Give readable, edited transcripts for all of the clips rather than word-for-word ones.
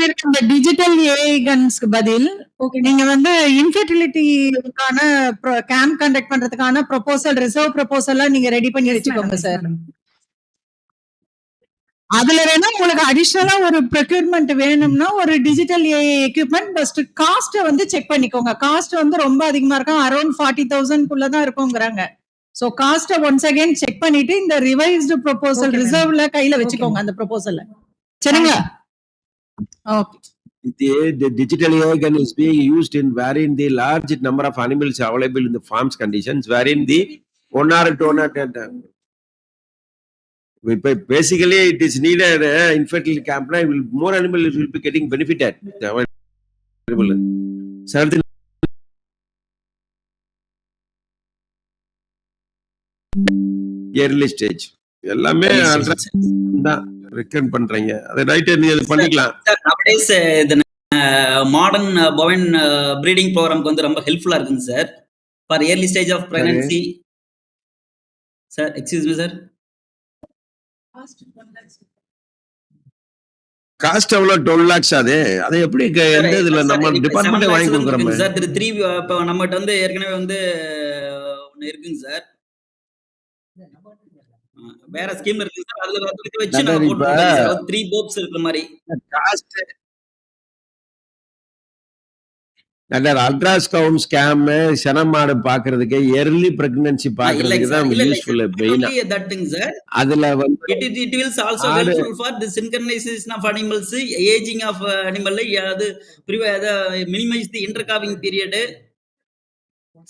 சொல்லிருக்க இந்த digital AI கன்ஸ்க்கு பதில் நீங்க வந்து இன்ஃபெர்டிலிட்டிக்கான கேம்ப் கண்டக்ட் பண்றதுக்கான ப்ரொபோசல் ரிசர்வ் ப்ரொபோசல்லாம் நீங்க ரெடி பண்ணி வச்சுக்கோங்க சார். அதுல வேணா உங்களுக்கு அடிஷனலா ஒரு ப்ரொக்யூர்மெண்ட் வேணும்னா ஒரு digital AI equipment first cost வந்து செக் பண்ணிக்கோங்க. காஸ்ட் வந்து ரொம்ப அதிகமா இருக்கும், அரௌண்ட் 40,000 குள்ளதான் இருக்குங்கிறாங்க. So cost once again check பண்ணிட்டு இந்த ரிவைஸ்டு ப்ரொபோசல் ரிசர்வ்ல கையில வச்சுக்கோங்க அந்த ப்ரொபோசல்ல. சரிங்களா? Okay. The digital AI gun is being used in wherein the large number of animals available in the farms conditions, wherein the one or two basically it is needed infertility camp, more animals will be getting benefited. Early stage எல்லாமே தான் recommend பண்றீங்க. அது right, நீங்க பண்ணிக்கலாம். nowadays the modern bovine breeding program வந்து ரொம்ப ஹெல்ப்ஃபுல்லா இருக்குங்க sir. for early stage of pregnancy. sir excuse me sir. Cost எவ்வளவு? 12 lakhs. அது எப்படி எந்த இதுல நம்ம டிபார்ட்மென்ட் வாங்கி கொடுக்குறோம் சார்? 3 இப்ப நம்மட்ட வந்து ஏற்கனவே வந்து ஒன்னு இருக்குங்க சார், வேற ஸ்கீம் இருக்கு சார். அதுல வச்சு நம்ம போட்டுறோம் சார். 3 போப்ஸ் இருக்கிற மாதிரி காஸ்ட். அல்ட்ராசவுண்ட் ஸ்கேம் சனமாடு பாக்குறதுக்கு, எர்லி பிரெக்னன்சி பாக்குறதுக்கு தான் யூஸ்ஃபுல் மெயினா. அதுல வந்து it will also helpful for the synchronization of animals, aging of animal, அது minimize the intercalving period.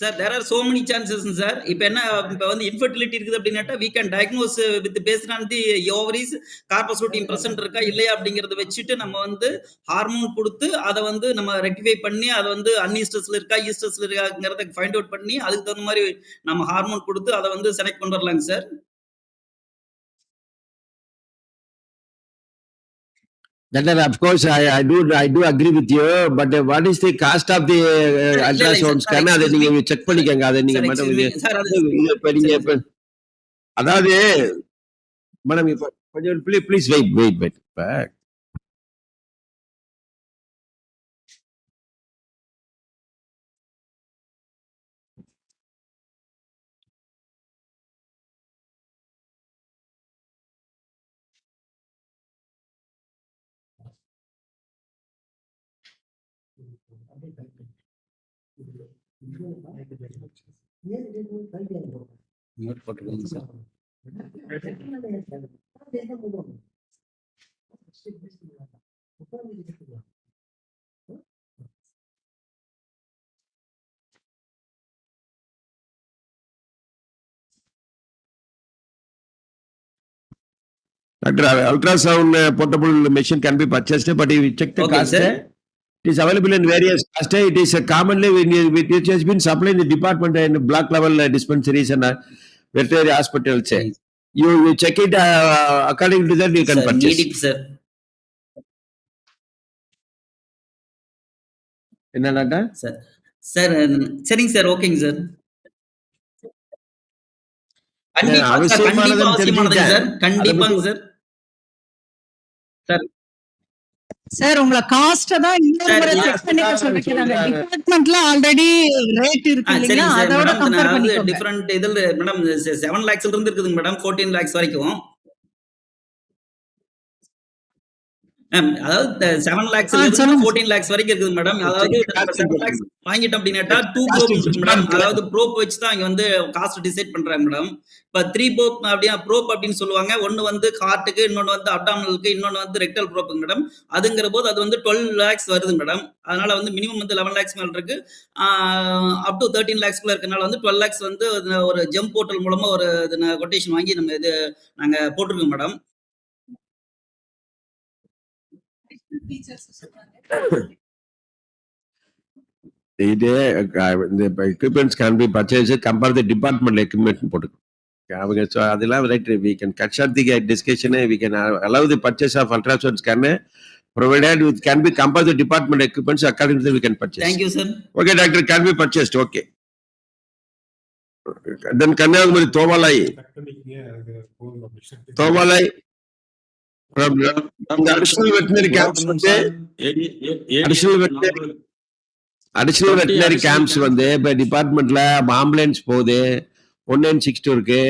Sir, there are so many chances sir. இப்ப வந்து infertility இருக்குது அப்படினாட்டா we can diagnose with based on the ovaries corpus luteum present இருக்கா இல்லையா அப்படிங்கறத வச்சிட்டு நம்ம வந்து ஹார்மோன் கொடுத்து அத வந்து நம்ம ரெக்டிஃபை பண்ணி அத வந்து அன்ஈஸ்ட்ரஸ்ல இருக்கா ஈஸ்ட்ரஸ்ல இருக்காங்கறத ஃபைண்ட் அவுட் பண்ணி அதுக்கு தகுந்த மாதிரி நம்ம ஹார்மோன் கொடுத்து அத வந்து செலக்ட் கொண்டு வரலாங்க sir. That of course I do agree with you, but what is the cost of the ultrasound scan? அதை நீங்க செக் பண்ணிக்கங்க. அதை நீங்க மேடம் அதாவது மேடம் இப்ப கொஞ்சம் ப்ளீஸ் வெயிட் இப்ப Doctor, ultrasound portable machine can be purchased, but if you check the cost, it is available in various cost. It is commonly it has been supplied in the department and block level dispensaries and veterinary hospitals. You check it according to that you can purchase. Need it, sir. என்னடா sir? Sir சரிங்க sir, ஓகேங்க sir. அவசியமானது sir, கண்டிப்பாங்க sir. Sir sir உங்க cost தான் இன்னொரு முறை check பண்ணிக்க சொல்லிருக்காங்க. டிபார்ட்மென்ட்ல ஆல்ரெடி ரேட் இருக்கு இல்லையா, அதோட கம்பேர் பண்ணிக்கோங்க. டிஃபரண்ட் இதுல மேடம் 7 lakhsல இருந்து இருக்குதுங்க மேடம் 14 lakhs வரைக்கும். அதாவது 7 lakhsல இருந்து 14 lakhs வரைக்கும் இருக்குது மேடம். அதாவது 7 lakhs வாங்கிட்டோம் அப்படினாட்டா 2 ப்ரோப் இருக்கு மேடம். அதாவது ப்ரோப் வச்சு தான் இங்க வந்து காஸ்ட் டிசைட் பண்றாங்க மேடம். இப்ப 3 ப்ரோப் அப்படியே ப்ரோப் அப்படின்னு சொல்லுவாங்க. ஒன்னு வந்து ஹார்ட்டுக்கு, இன்னொன்னு வந்து அப்டாமினலுக்கு, இன்னொன்னு வந்து ரெக்டல் ப்ரோப் மேடம். அதுங்கற போது அது வந்து 12 lakhs வருது மேடம். அதனால வந்து மினிமம் வந்து 11 lakhs மேல இருக்கு. அப் டு 13 lakhs குள்ள இருக்கனால வந்து 12 lakhs வந்து ஒரு ஜெம் போர்ட்டல் மூலமா ஒரு கொட்டேஷன் வாங்கி நம்ம இது நாங்க போட்டுருக்கோம் madam. The equipments can be purchased, compare the department equipment போட்டுக்கோங்க. So அதெல்லாம் right, we can cut short the discussion. We can allow the purchase of ultrasound scanner provided with can be compare the department equipments according to that we can purchase. Thank you sir. Okay doctor, can be purchased. Okay. Then Kanyakumari Thovalai இந்த additional veterinary camps வந்து additional veterinary camps வந்து இப்ப டிபார்ட்மெண்ட்ல ambulance போகுது, 1962 இருக்கு.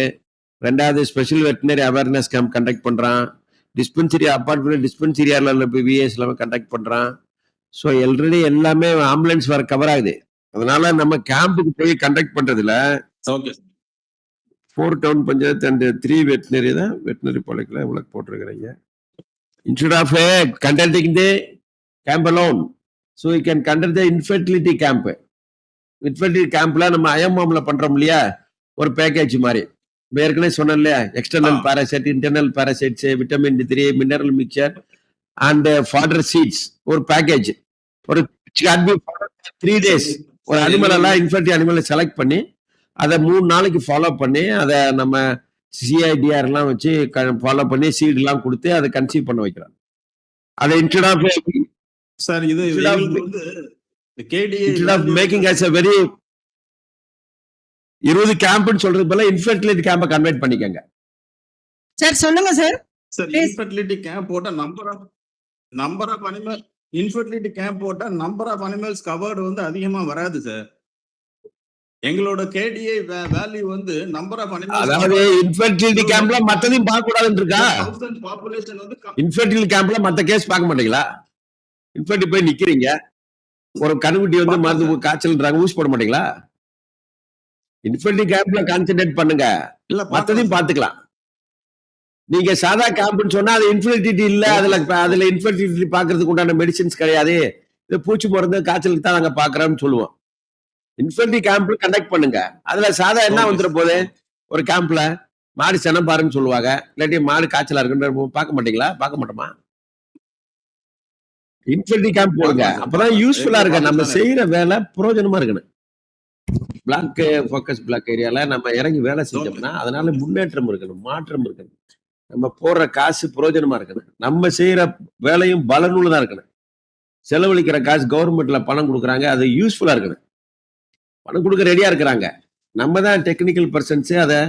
ரெண்டாவது special veterinary awareness camp conduct பண்றான். Dispensary apartment dispensary VS எல்லாமே கண்டக்ட் பண்றான். ஸோ ஆல்ரெடி எல்லாமே ஆம்புலன்ஸ் வர கவர் ஆகுது. அதனால நம்ம கேம்புக்கு போய் கண்டக்ட் பண்றதுல okay 4 town panchayat and 3 veterinary தான் வெட்டினரி பாலிக்கல உங்களுக்கு போட்டிருக்கிறீங்க. Instead of conducting the camp alone, so you can conduct the infertility camp. Infertility campல நம்ம ஐஎம்எம்ல பண்றோம் இல்லையா, ஒரு பேக்கேஜ் மாதிரி. ஏற்கனவே சொன்னேன் இல்லையா, external parasite, internal parasites, vitamin D3, mineral mixture and fodder seeds, ஒரு பேக்கேஜ். ஒரு 3 days ஒரு அனிமல் எல்லாம் இன்ஃபர்டிலிட்டி அனிமலை செலக்ட் பண்ணி அதை 3 நாளைக்கு ஃபாலோ பண்ணி அதை நம்ம சிஐடிஆர் எல்லாம் வச்சு ஃபாலோ பண்ணி சீட் எல்லாம் கொடுத்து அதை கன்சீவ் பண்ண வைக்கிறாங்க. அதை இன்ஸ்டெட் ஆஃப் சார் இது வந்து KDA making as a very 20 கேம்ப்னு சொல்றது போல இன்ஃபர்டிலிட்டி கேம்பை கன்வெர்ட் பண்ணிக்கங்க. சார் சொல்லுங்க சார். சார் இன்ஃபர்டிலிட்டி கேம்ப் போட்டா number of animal infertility camp போட்டா நம்பர் ஆஃப் அனிமல்ஸ் கவர்டு வந்து அதிகமா வராது சார். எங்களோட கேடிஏ வேல்யூ வந்து நம்பர் ஆஃப் அனிமல்ஸ். அதாவது இன்ஃபர்டிலிட்டி கேம்ப்ல மத்ததையும் பார்க்க கூடாதுன்னு இருக்கா? பாப்புலேஷன் வந்து இன்ஃபர்டிலிட்டி கேம்ப்ல மத்த கேஸ் பார்க்க மாட்டீங்களா? இன்ஃபர்டி போய் நிக்கிறீங்க, ஒரு கணுக்குட்டி வந்து மருந்து காய்ச்சல்ன்றாங்க, ஊசி போட மாட்டீங்களா? இன்ஃபர்டிலிட்டி கேம்ப்ல கான்சென்ட்ரேட் பண்ணுங்க, மத்ததையும் பாத்துக்கலாம். நீங்க சாதா கேம்ப்னு சொன்னா அது இன்ஃபர்டிலிட்டி இல்ல, அதுல இன்ஃபர்டிலிட்டி பாக்குறதுக்கு உண்டான மெடிசின்ஸ் கிடையாது, இது பூச்சி மருந்து காய்ச்சலுக்கு தான் நாங்க பாக்குறோம்னு சொல்லுவோம். இன்ஃபர்டிலிட்டி கேம்ப்ல கண்டக்ட் பண்ணுங்க. அதுல சாதா என்ன வந்துட போகுது, ஒரு கேம்ப்ல மாடு செனம் பாருன்னு சொல்லுவாங்க, இல்லாட்டி மாடு காய்ச்சலா இருக்குன்னு பார்க்க மாட்டீங்களா? பார்க்க மாட்டோமா? இன்ஃபர்டிலிட்டி கேம்ப் போடுங்க, அப்பதான் யூஸ்ஃபுல்லா இருக்கு. நம்ம செய்யற வேலை பிரயோஜனமா இருக்கணும். பிளாக் ஃபோக்கஸ் பிளாக் ஏரியால நம்ம இறங்கி வேலை செஞ்சோம்னா அதனால முன்னேற்றம் இருக்கணும், மாற்றம் இருக்கணும். நம்ம போடுற காசு பிரயோஜனமா இருக்கணும். நம்ம செய்யற வேலையும் பலனுள்ளதா இருக்கணும். செலவழிக்கிற காசு கவர்மெண்ட்ல பணம் கொடுக்குறாங்க, அது யூஸ்ஃபுல்லா இருக்கணும். பணம் கொடுக்க ரெடியா இருக்கிறாங்க, நம்ம தான் டெக்னிக்கல் பர்சன்ஸ் அதை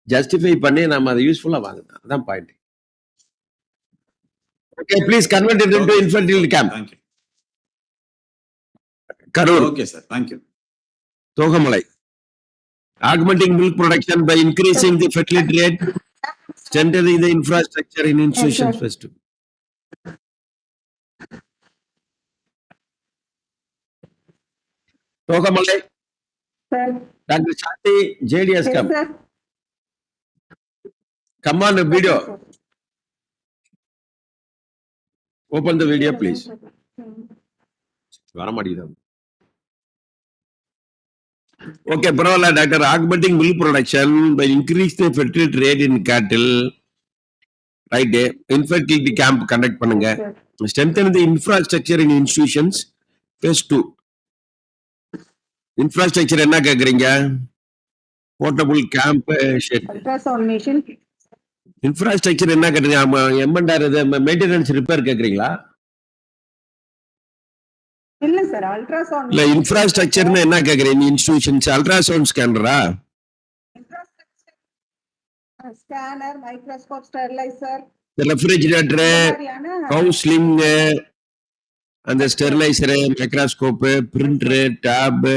ஜஸ்டிஃபை பண்ணி நம்ம அதை யூஸ்ஃபுல்லா வாங்கணும். அதான் point. Okay, please convert it into infertility camp. Karur. Okay sir, thank you. Thogamalai. Augmenting milk production by increasing the fertility rate, strengthening the infrastructure in institutions first. Thogamalai. Dr. Shanti, JDS come. Come on, the video. Open the video, please. வர மாட்டேங்குது. Okay, பரவாயில்ல doctor. Augmenting milk production by increasing the fertility rate in cattle. Right, infertility camp conduct பண்ணுங்க. Strengthen the infrastructure in institutions. Phase 2. Infrastructure என்ன கேக்குறீங்க? Portable camp shed. Ultrasound machine. Infrastructure என்ன கேக்குறீங்க? MNR maintenance repair கேக்குறீங்களா? இல்ல sir, ultrasound இல்ல, இன்ஃப்ராஸ்ட்ரக்சர்னு என்ன கேக்குறீங்க? இன்ஸ்டிடியூஷன்ஸ் அல்ட்ராசவுண்ட் ஸ்கேனரா? Scanner, microscope, sterilizer, refrigerator, counselling, அந்த sterilizer, microscope, printer, tape,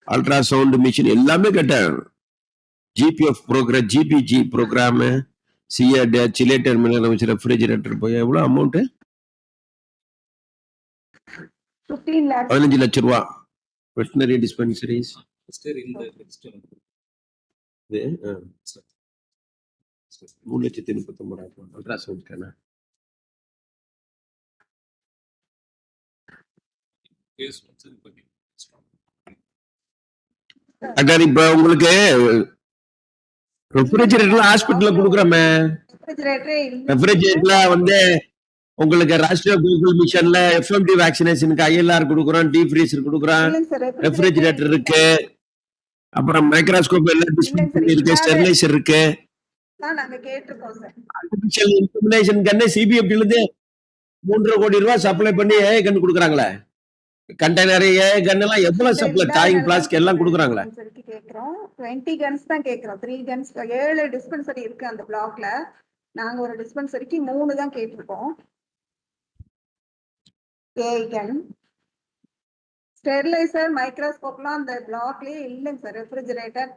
ultrasound machine எல்லாமே கேட்டேன். GBF programme, GBG programme, CA சிலே டெர்மினல் வச்சு ரெஃப்ரிஜிரேட்டர் போய் எவ்வளவு அமௌண்ட்? 15 லட்சம் ரூபா. Veterinary dispensaries 3,39,000. Ultrasound scanner. Doctor, இப்ப உங்களுக்கு ரெஃப்ரிஜிரேட்டர்ல ஹாஸ்பிட்டல்ல கொடுக்குறோமே, ரெஃப்ரிஜிரேட்டர்ல வந்து உங்களுக்கு ராஷ்டிரிய கூகுள் மிஷன்ல எஃப்எம்டி வேக்சினேஷனுக்கு ஐஎல்ஆர் கொடுக்குறோம், டீப் ஃப்ரீசர் கொடுக்குறோம், ரெஃப்ரிஜிரேட்டர் இருக்கு, அப்புறம் மைக்ரோஸ்கோப் எல்லாம் டிஸ்பென்சரி இருக்கு, ஸ்டெரிலைசர் இருக்கு. நாங்க கேட்டிருக்கோம் சார். ஆர்டிபிஷியல் இன்செமினேஷன் கன்னு சிபிஎஃப்டில இருந்து 3.5 கோடி ரூபாய் சப்ளை பண்ணி ஏஐ கன்னு கொடுக்குறாங்களே. கண்டெய்னர் ஏஐ கன் எல்லாம் எவ்வளவு சப்ளை, டாயிங் பிளாஸ்க் எல்லாம் கொடுக்குறாங்களே. கேக்குறோம் 20 கன்ஸ் தான் கேக்குறோம். 3 கன்ஸ் 7 டிஸ்பென்சரி இருக்கு அந்த பிளாக்ல. நாங்க ஒரு டிஸ்பென்சரிக்கு 3 தான் கேட்டிருக்கோம். ஏஎன் ஸ்டெரிலைசர், மைக்ரோஸ்கோப்லாம் அந்த பிளாக்லயே இல்லைங்க சார். ரெஃப்ரிஜரேட்டர்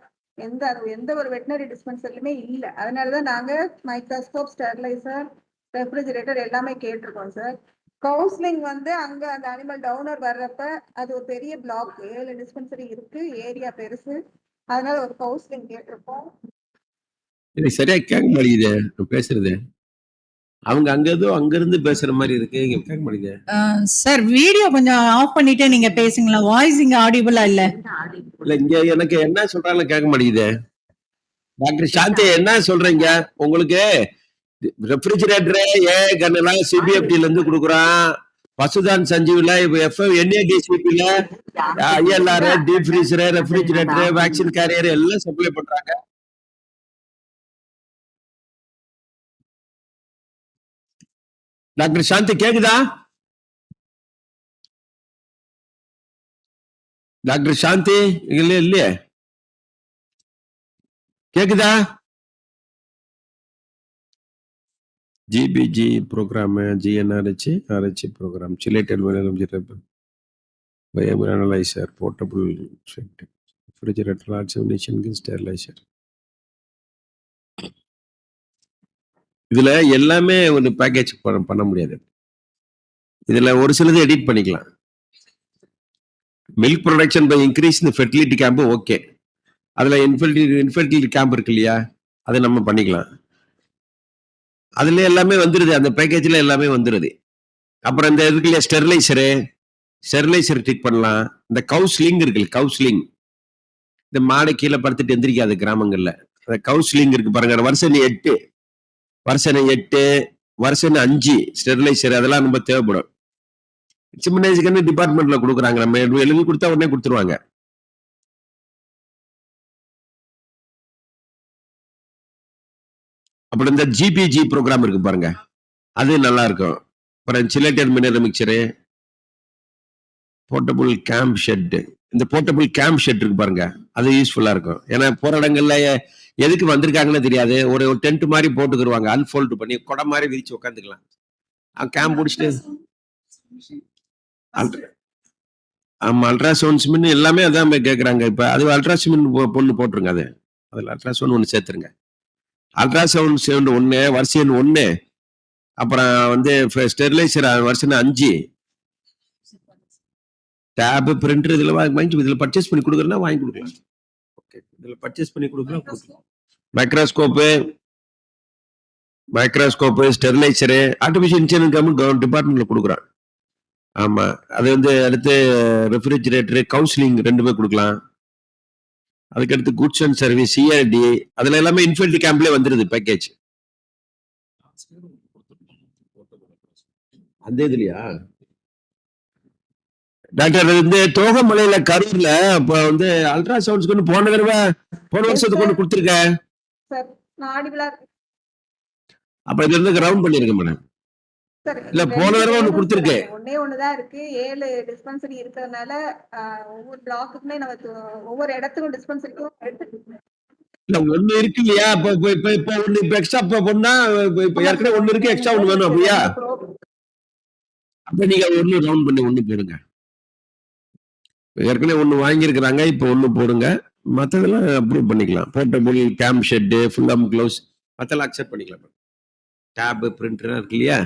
எந்த ஒரு வெட்டினரி டிஸ்பென்சரிலுமே இல்ல. அதனாலதான் நாங்க மைக்ரோஸ்கோப், ஸ்டெரிலைசர், ரெஃப்ரிஜரேட்டர் எல்லாமே கேட்டிருக்கோம் சார். கவுன்சிலிங் வந்து அங்க அந்த அனிமல் டவுனர் வர்றப்ப அது ஒரு பெரிய பிளாக், 7 டிஸ்பென்சரி இருக்கு, ஏரியா பெருசு. அதனால ஒரு கவுன்சிலிங் கேட்டிருக்கோம். எனக்கு சரியா கேட்க மாட்டேங்குது நான் பேசுறது. அவங்க அங்க இருந்து பேசுற மாதிரி இருக்கு, இங்க கேட்க மாட்டேங்குது. சார் வீடியோ கொஞ்சம் ஆஃப் பண்ணிட்டே நீங்க பேசுங்களா, வாய்ஸ் இங்க ஆடிபிளா இல்ல. இல்ல இங்க எனக்கு என்ன சொல்றாங்கன்னு கேட்க மாட்டேங்குது. டாக்டர் சாந்தி என்ன சொல்றீங்க? உங்களுக்கு ரெஃப்ரிஜரேட்டர் கண்ணெல்லாம் சிபிஎஃப்டில இருந்து கொடுக்குறான், பசுதான் சஞ்சீவில, இப்ப என்ஏடிசிபில, ILR, deep freezer, refrigerator, vaccine carrier எல்லாம் சப்ளை பண்றாங்க. டாக்டர் சாந்தி கேக்குதா? டாக்டர் சாந்தி இல்லையே, கேக்குதா? GBG programme, GNRH RH programme, chelated analyser, portable refrigerator, large nation sterilizer. இதுல எல்லாமே ஒரு பேக்கேஜ் பண்ண முடியாது. இதுல ஒரு சிலது எடிட் பண்ணிக்கலாம். மில்க் ப்ரொடக்ஷன் பை இன்க்ரீஸ் இந்த ஃபெர்டிலிட்டி கேம்ப் ஓகே. அதுல இன்ஃபெர்டிலிட்டி கேம்ப் இருக்கு இல்லையா, அதை நம்ம பண்ணிக்கலாம். அதுல எல்லாமே வந்துருது, அந்த பேக்கேஜ்ல எல்லாமே வந்துருது. அப்புறம் இந்த இருக்கு இல்லையா ஸ்டெரிலைசர் டிக் பண்ணலாம். இந்த கவுஸ்லிங் இருக்கு, கவுஸ்லிங், இந்த மாடை கீழே படுத்துட்டு எந்திரிக்காது கிராமங்கள்ல, அந்த கவுஸ்லிங் இருக்கு பாருங்க. வருஷம் 8, வருஷம் 5 ஸ்டெரிலைசர் அதெல்லாம் ரொம்ப தேவைப்படும். சிம்னேஜுக்கு டிபார்ட்மெண்ட்ல கொடுக்குறாங்க, நம்ம எழுதி கொடுத்தா உடனே கொடுத்துருவாங்க. அப்புறம் இந்த ஜிபிஜி ப்ரோக்ராம் இருக்கு பாருங்க, அது நல்லா இருக்கும். அப்புறம் chelated mineral mixture, portable camp shed. இந்த போர்ட்டபிள் கேம்ப் ஷெட் இருக்கு பாருங்க, அது யூஸ்ஃபுல்லா இருக்கும். ஏன்னா போற இடங்கள்ல எதுக்கு வந்திருக்காங்கன்னு தெரியாது, ஒரு டென்ட் மாதிரி போட்டுக்கிடுவாங்க, அன்ஃபோல்டு பண்ணி கொடை மாதிரி விரிச்சு உட்காந்துக்கலாம். கேம்ப் முடிச்சுட்டு ஆமா அல்ட்ராசவுண்ட்ஸ் மின் எல்லாமே அதான் கேட்குறாங்க. இப்போ அது அல்ட்ராசவுண்ட் பொண்ணு போட்டுருங்க, அதில் அல்ட்ராசவுண்ட் ஒன்று சேர்த்துருங்க. அல்ட்ராசவுண்ட் சவுண்ட் 1, வருஷன் 1, அப்புறம் வந்து ஸ்டெரிலைசர் வருஷன் 5, டேப், பிரிண்டர் இதில் வாங்கி இதில் பர்ச்சேஸ் பண்ணி கொடுக்குறேன்னா வாங்கி கொடுக்கலாம். ஓகே, இதில் பர்ச்சேஸ் பண்ணி கொடுக்கலாம். மைக்ரோஸ்கோப்பு, ஸ்டெரிலைசரு, ஆர்டிஃபிஷியல் இன்டெலிஜென்ஸ் டிபார்ட்மெண்ட்ல கொடுக்குறான். ஆமா, அது வந்து அடுத்து ரெஃப்ரிஜரேட்டர், கவுன்சிலிங் 2மே கொடுக்கலாம். அதுக்கடுத்து குட்ஸ் அண்ட் சர்வீஸ், சிஆர்டி, அதுல எல்லாமே இன்ஃபென்ட்ரி கேம்ப்ல வந்துருது பேக்கேஜ். அந்த இதுலயா டாக்டர் வந்து தோகமலையில கரூர்ல இப்ப வந்து அல்ட்ராசவுண்ட்ஸ்க்கு போன வருஷத்துக்கு ஒண்ணு கொடுத்துருக்கேன். சார் நான் ஆடிபிளா அப்ப இதுல இருந்து ரவுண்ட் பண்ணிருக்கேன் மேடம். இல்ல போன தடவை ஒண்ணு கொடுத்துருக்கேன். ஒண்ணுதான் இருக்கு. 7 டிஸ்பென்சரி இருக்கிறதுனால ஒவ்வொரு பிளாக்குக்குமே நம்ம ஒவ்வொரு இடத்துக்கும் டிஸ்பென்சரிக்கும் எடுத்துட்டு இல்ல ஒண்ணு இருக்கு இல்லையா, இப்ப ஒண்ணு இப்ப எக்ஸ்ட்ரா பொண்ணா, இப்ப ஏற்கனவே ஒண்ணு இருக்கு, எக்ஸ்ட்ரா ஒண்ணு வேணும் அப்படியா? அப்ப நீங்க ஒண்ணு ரவுண்ட் பண்ணி ஒண்ணு போடுங்க. ஏற்கனவே ஒண்ணு வாங்கியிருக்கிறாங்க, இப்ப ஒண்ணு போடுங்க. மத்ததெல்லாம் அப்ரூவ் பண்ணிக்கலாம். Portable camp shed, full arm gloves, மத்தெல்லாம் அக்செப்ட் பண்ணிக்கலாம். டேப், பிரிண்டர் இருக்கு இல்லையா,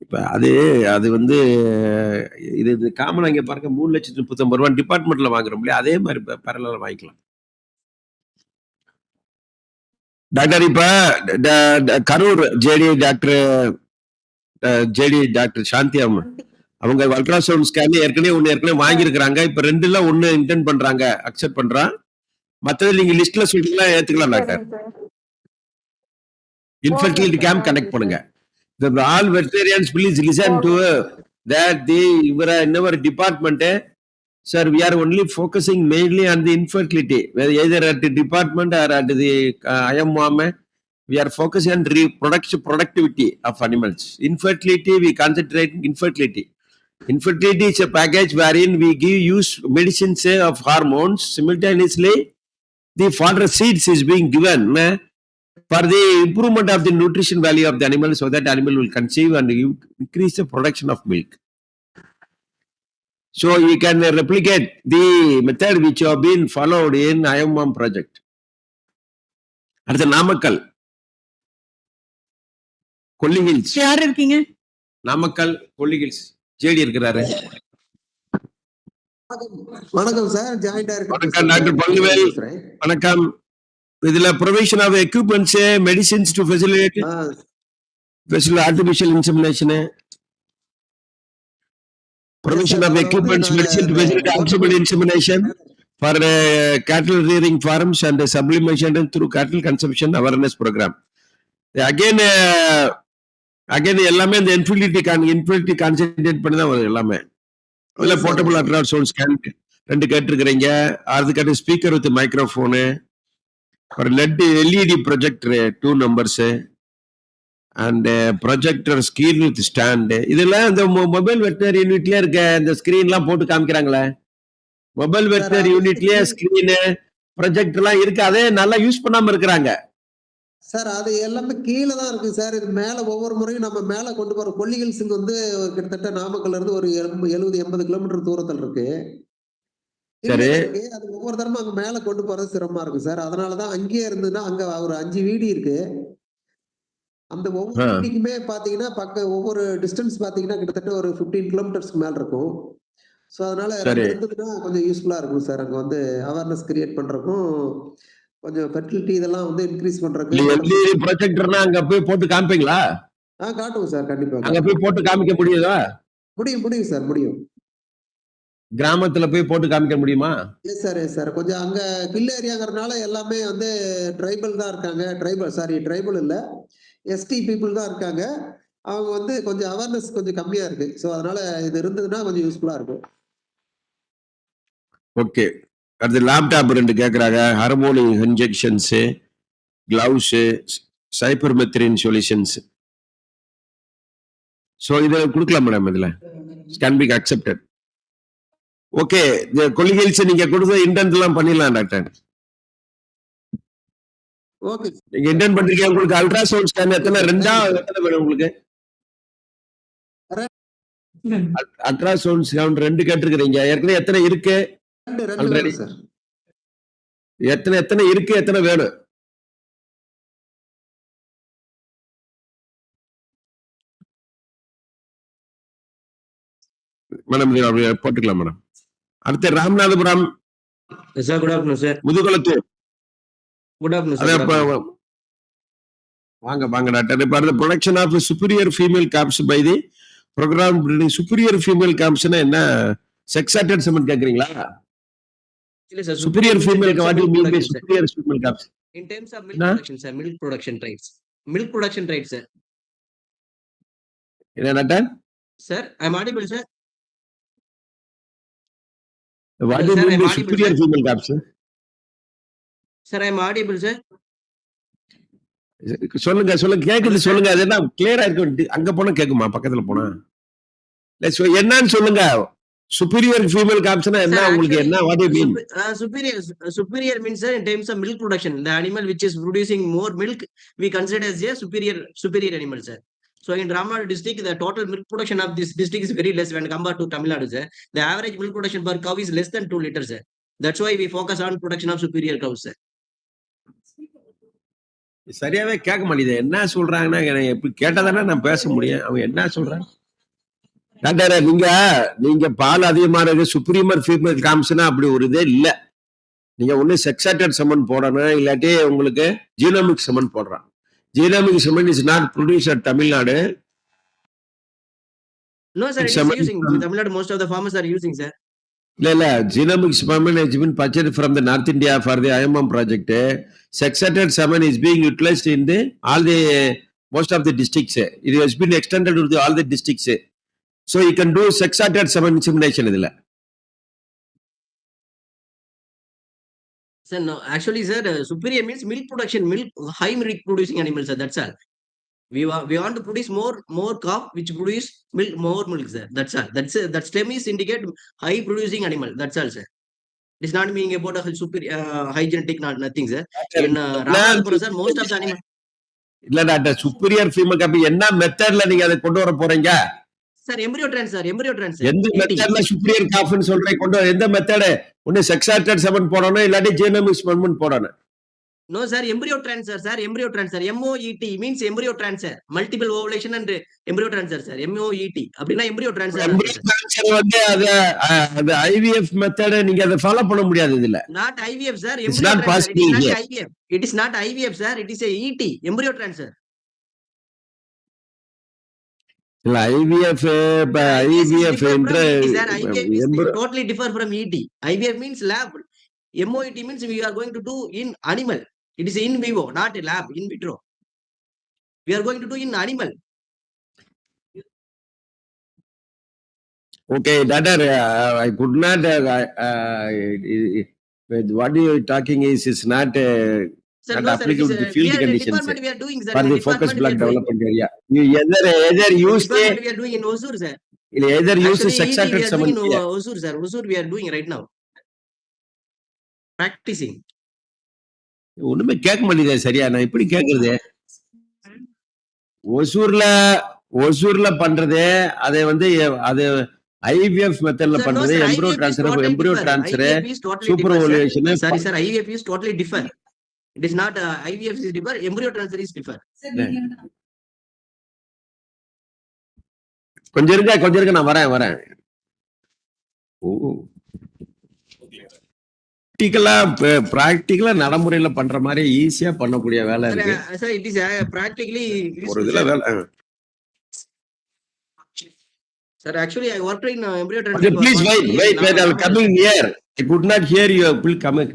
இப்ப அது வந்து இது காமன். அங்க பாருங்க 3,39,000 டிபார்ட்மெண்ட்ல வாங்குறோம் இல்லையா, அதே மாதிரி பரவாயில்ல வாங்கிக்கலாம். டாக்டர் இப்ப கரூர் ஜேடி டாக்டர் சாந்தி அவங்க அல்ட்ராசவுண்ட் ஸ்கேன் ஏற்கனவே வாங்கியிருக்கிறாங்க. இப்ப 2ல 1 இன்டென்ட் பண்றாங்க, அக்செப்ட் பண்றான். மத்தது நீங்க லிஸ்ட்ல சொல்றீங்களா, ஏத்துக்கலாம் டாக்டர். இன்ஃபெர்டிலிட்டி கேம்ப் கனெக்ட் பண்ணுங்க. All vegetarians please listen to that in our department, sir, we are only focusing mainly on the infertility, either at the department or at the IMOM. We are focusing on productivity of animals. Infertility, we concentrate infertility. Infertility is a package wherein we use medicines of hormones simultaneously. the fodder seeds is being given for the improvement of the nutrition value of the animal, so that animal will conceive and increase the production of milk. So you can replicate the method which have been followed in IMM project. அடுத்து நாமக்கல் கொல்லி hills. யார் இருக்கீங்க? நாமக்கல் கொல்லி hills JD இருக்கிறாரு. வணக்கம் sir. Joint வணக்கம் doctor Panguvel. வணக்கம். இதுல provision of equipments, medicines to facilitate artificial insemination, provision of equipments, medicine to facilitate artificial insemination for cattle rearing farms and sublimation through cattle consumption awareness program. Again எல்லாமே இந்த இன்ஃபிலிட்டி concentrate பண்ணி தான் வரும் எல்லாமே. அதுல போர்ட்டபிள் அல்ட்ராசவுண்ட் ஸ்கேன் 2 கேட்டிருக்கிறீங்க. அதுக்கடுத்து speaker with microphone, ஒரு LED projector 2 numbers and projector screen with stand. இதெல்லாம் இந்த மொபைல் வெட்டர் யூனிட்லயே இருக்க இந்த ஸ்கிரீன்லாம் போட்டு காமிக்கிறாங்களே, மொபைல் வெட்டர் யூனிட்லயே ஸ்கிரீனு ப்ரொஜெக்டர்லாம் இருக்கு. அதே நல்லா யூஸ் பண்ணாம இருக்கிறாங்க சார். அது எல்லாமே கீழே தான் இருக்கு சார். இது மேல ஒவ்வொரு முறையும் நம்ம மேல கொண்டு போற கொல்லி ஹில்ஸுக்கு வந்து கிட்டத்தட்ட நாமக்கல்ல இருந்து ஒரு 70-80 கிலோமீட்டர் தூரத்தில் இருக்கு. சரி. அது ஒவ்வொரு தரமும் அங்க மேல கொண்டு போறது சிரமமா இருக்கு சார். அதனாலதான் அங்கேயே இருந்ததுன்னா அங்க ஒரு 5 வீடு இருக்கு. அந்த ஒவ்வொரு வீட்டுக்குமே பாத்தீங்கன்னா ஒவ்வொரு டிஸ்டன்ஸ் பாத்தீங்கன்னா கிட்டத்தட்ட ஒரு 15 கிலோமீட்டர்ஸ்க்கு மேல இருக்கும். சோ அதனால இருந்ததுன்னா கொஞ்சம் யூஸ்ஃபுல்லா இருக்கும் சார். அங்க வந்து அவேர்னஸ் கிரியேட் பண்றதுக்கும் கொஞ்சம் ஃபெர்டிலிட்டி இதெல்லாம் வந்து இன்க்ரீஸ் பண்றதுக்கு ப்ரொஜெக்டர்னா அங்க போய் போட்டு காமிப்பீங்களா? காட்டுவோம் சார். கண்டிப்பா அங்க போய் போட்டு காமிக்க முடியுதா? முடியும் சார், முடியும். கிராமத்துல போய் போட்டு காமிக்க முடியுமா? Yes sir. கொஞ்சம் அங்க ஹில் ஏரியாங்கிறதுனால எல்லாமே வந்து ட்ரைபல் தான் இருக்காங்க. ட்ரைபல் இல்ல, எஸ்டி பீப்புள் தான் இருக்காங்க. அவங்க வந்து கொஞ்சம் அவேர்னஸ் கொஞ்சம் கம்மியா இருக்கு. ஸோ அதனால இது இருந்ததுன்னா கொஞ்சம் யூஸ்ஃபுல்லா இருக்கும். ஓகே. அடுத்து லேப்டாப் 2 கேட்குறாங்க. Hormone injections, gloves, cypermethrin solutions. So இதை கொடுக்கலாம் மேடம். இதில் கேன் பி அக்செப்டட். ஓகே. இந்த கொலிகல்ஸ் நீங்க கொடுத்த இன்டென்ட்லாம் பண்ணிடலாம் டாக்டர். ஓகே. நீங்க இன்டென்ட் பண்றீங்க. உங்களுக்கு அல்ட்ராசவுண்ட் ஸ்கேன் எத்தனை வேணும் உங்களுக்கு? Ultrasound scan 2 கேட்டிருக்கிறீங்க. ஏற்கனவே எத்தனை இருக்கு? 2 சார். எத்தனை இருக்கு, எத்தனை வேணும்? மேடம் போட்டுக்கலாம் மேடம். அடுத்து Ramanathapuram. Sir good afternoon sir. Mudukulathur. Good afternoon sir. வாங்க டாக்டர். இப்ப அடுத்த production of superior female calves by the programme breeding. Superior female காப்ஸ்னா என்ன? செக்ஸ் அட்டட் செமன் கேக்குறீங்களா? இல்ல sir. Superior female what you mean by superior female calves? In terms of milk production sir. Milk production rights sir. என்ன doctor? Sir I am audible sir. What do you mean by superior female calves? Sir, I am audible, sir. சொல்லுங்க கேக்குது சொல்லுங்க. அது என்ன கிளியரா இருக்கு? அங்க போனா கேக்குமா? பக்கத்துல போனா என்னன்னு சொல்லுங்க. சுப்பீரியர் ஃபீமேல் காப்ஸ்னா என்ன உங்களுக்கு? என்ன what you mean? Superior means sir in terms of milk production, the animal which is producing more milk we consider as a superior animal, sir. So in Ramanadu district, the total milk production of this district is very less when compared to Tamil Nadu, sir. The average milk production per cow is less than 2 liters, sir. That's why we focus on production of superior cows, sir. சரியாவே கேட்க மாட்டேங்குது. என்ன சொல்றாங்கன்னா எப்படி கேட்டதானே நான் பேச முடியும். அவங்க என்ன சொல்றாங்க? டாக்டர் நீங்க பால் அதிகமா இருக்கு சுப்ரீமர் ஃபீமேல் காம்ஸ்னா அப்படி ஒரு இதே இல்ல. நீங்க ஒண்ணு செக்ஸாட்டட் செமன் போடணும், இல்லாட்டி உங்களுக்கு ஜீனோமிக் செமன் போடுறான். Genomic semen is not produced at Tamil Nadu. No sir, it is using. In Tamil Nadu most of the farmers are using, sir. இல்ல genomic semen has been purchased from the North India for the IMM project. Sex-added semen is being utilized in most of the districts. It has been extended to all the districts. So you can do sex-added semen insemination இதுல. Sir, no, actually, sir, superior means milk production, high milk producing animals, sir. That's all. We want to produce more calf which produce more milk, sir. That's all. That stem is indicate high producing animal. That's all, sir. It is not meaning about a superior hygienic, not nothing, sir. In Ramanathapuram, sir, most of the animal. இல்ல doctor superior female copy என்ன மெத்தட்ல நீங்க அதை கொண்டு வர போறீங்க? Sir, embryo transfer, embryo transfer. எந்த Eating. மெத்தட்ல சுப்பீரியர் காஃப்னு சொல்றீங்க கொண்டு வர? எந்த மெத்தட்? ஒன்னு செக்ஸ் ஆக்டட் 7 போடணும் இல்லாட்டி ஜீனோமிக்ஸ் மென்மென்ட் போடணும். No, sir, embryo transfer, sir, embryo transfer. MOET means embryo transfer. Multiple ovulation and embryo transfer, sir. MOET. அப்படின்னா embryo transfer. எம்பிரியோ ட்ரான்ஸ்ஃபர் வந்து அது IVF மெத்தட் நீங்க அதை ஃபாலோ பண்ண முடியாது இதுல. Not IVF, sir. It's Embryo not transfer. possible It is here. not IVF. It is not IVF, sir. It is a ET, embryo transfer. இல்ல IVF IVF is IVF different என்ற from ET, sir. IVF is totally different from ET. IVF means lab. MOET means we are going to do in animal. It is in vivo, not a lab, in vitro. We are going to do in animal. Okay, doctor, I could not. What you are talking is not Sir, not no, sir. It applicable is to field we are a conditions department we are doing, sir. for In the a focus department block we are doing. development area. You either use Department we are doing in Hosur, sir. Actually, sex ET we acted are doing in someone. Hosur, sir. Hosur we are doing right now. Practicing. ஒண்ணுமே கேட்க மாட்டேங்குது சரியா, நான் எப்படி கேக்குறது? ஒசூர்ல பண்றது அதை வந்து அது IVF மெத்தட்ல Sir, no, பண்றது, sir. Embryo IVF is transfer, totally embryo different. Transfer, IVF is totally super different, sir. Ovulation. Sorry, sir. IVF is totally different. It is not IVF is different. Embryo transfer is different. கொஞ்சம் இருங்க நான் வரேன். ஓ பிராக்டிகலா நடைமுறையில பண்ற மாதிரி ஈஸியா பண்ணக்கூடிய வேலை Sir, இருக்கு. sir, it is practically. ஒரு இதுல வேலை. Sir, actually, I worked in embryo transfer. Okay, please wait. I am coming near. I could not hear you. Please coming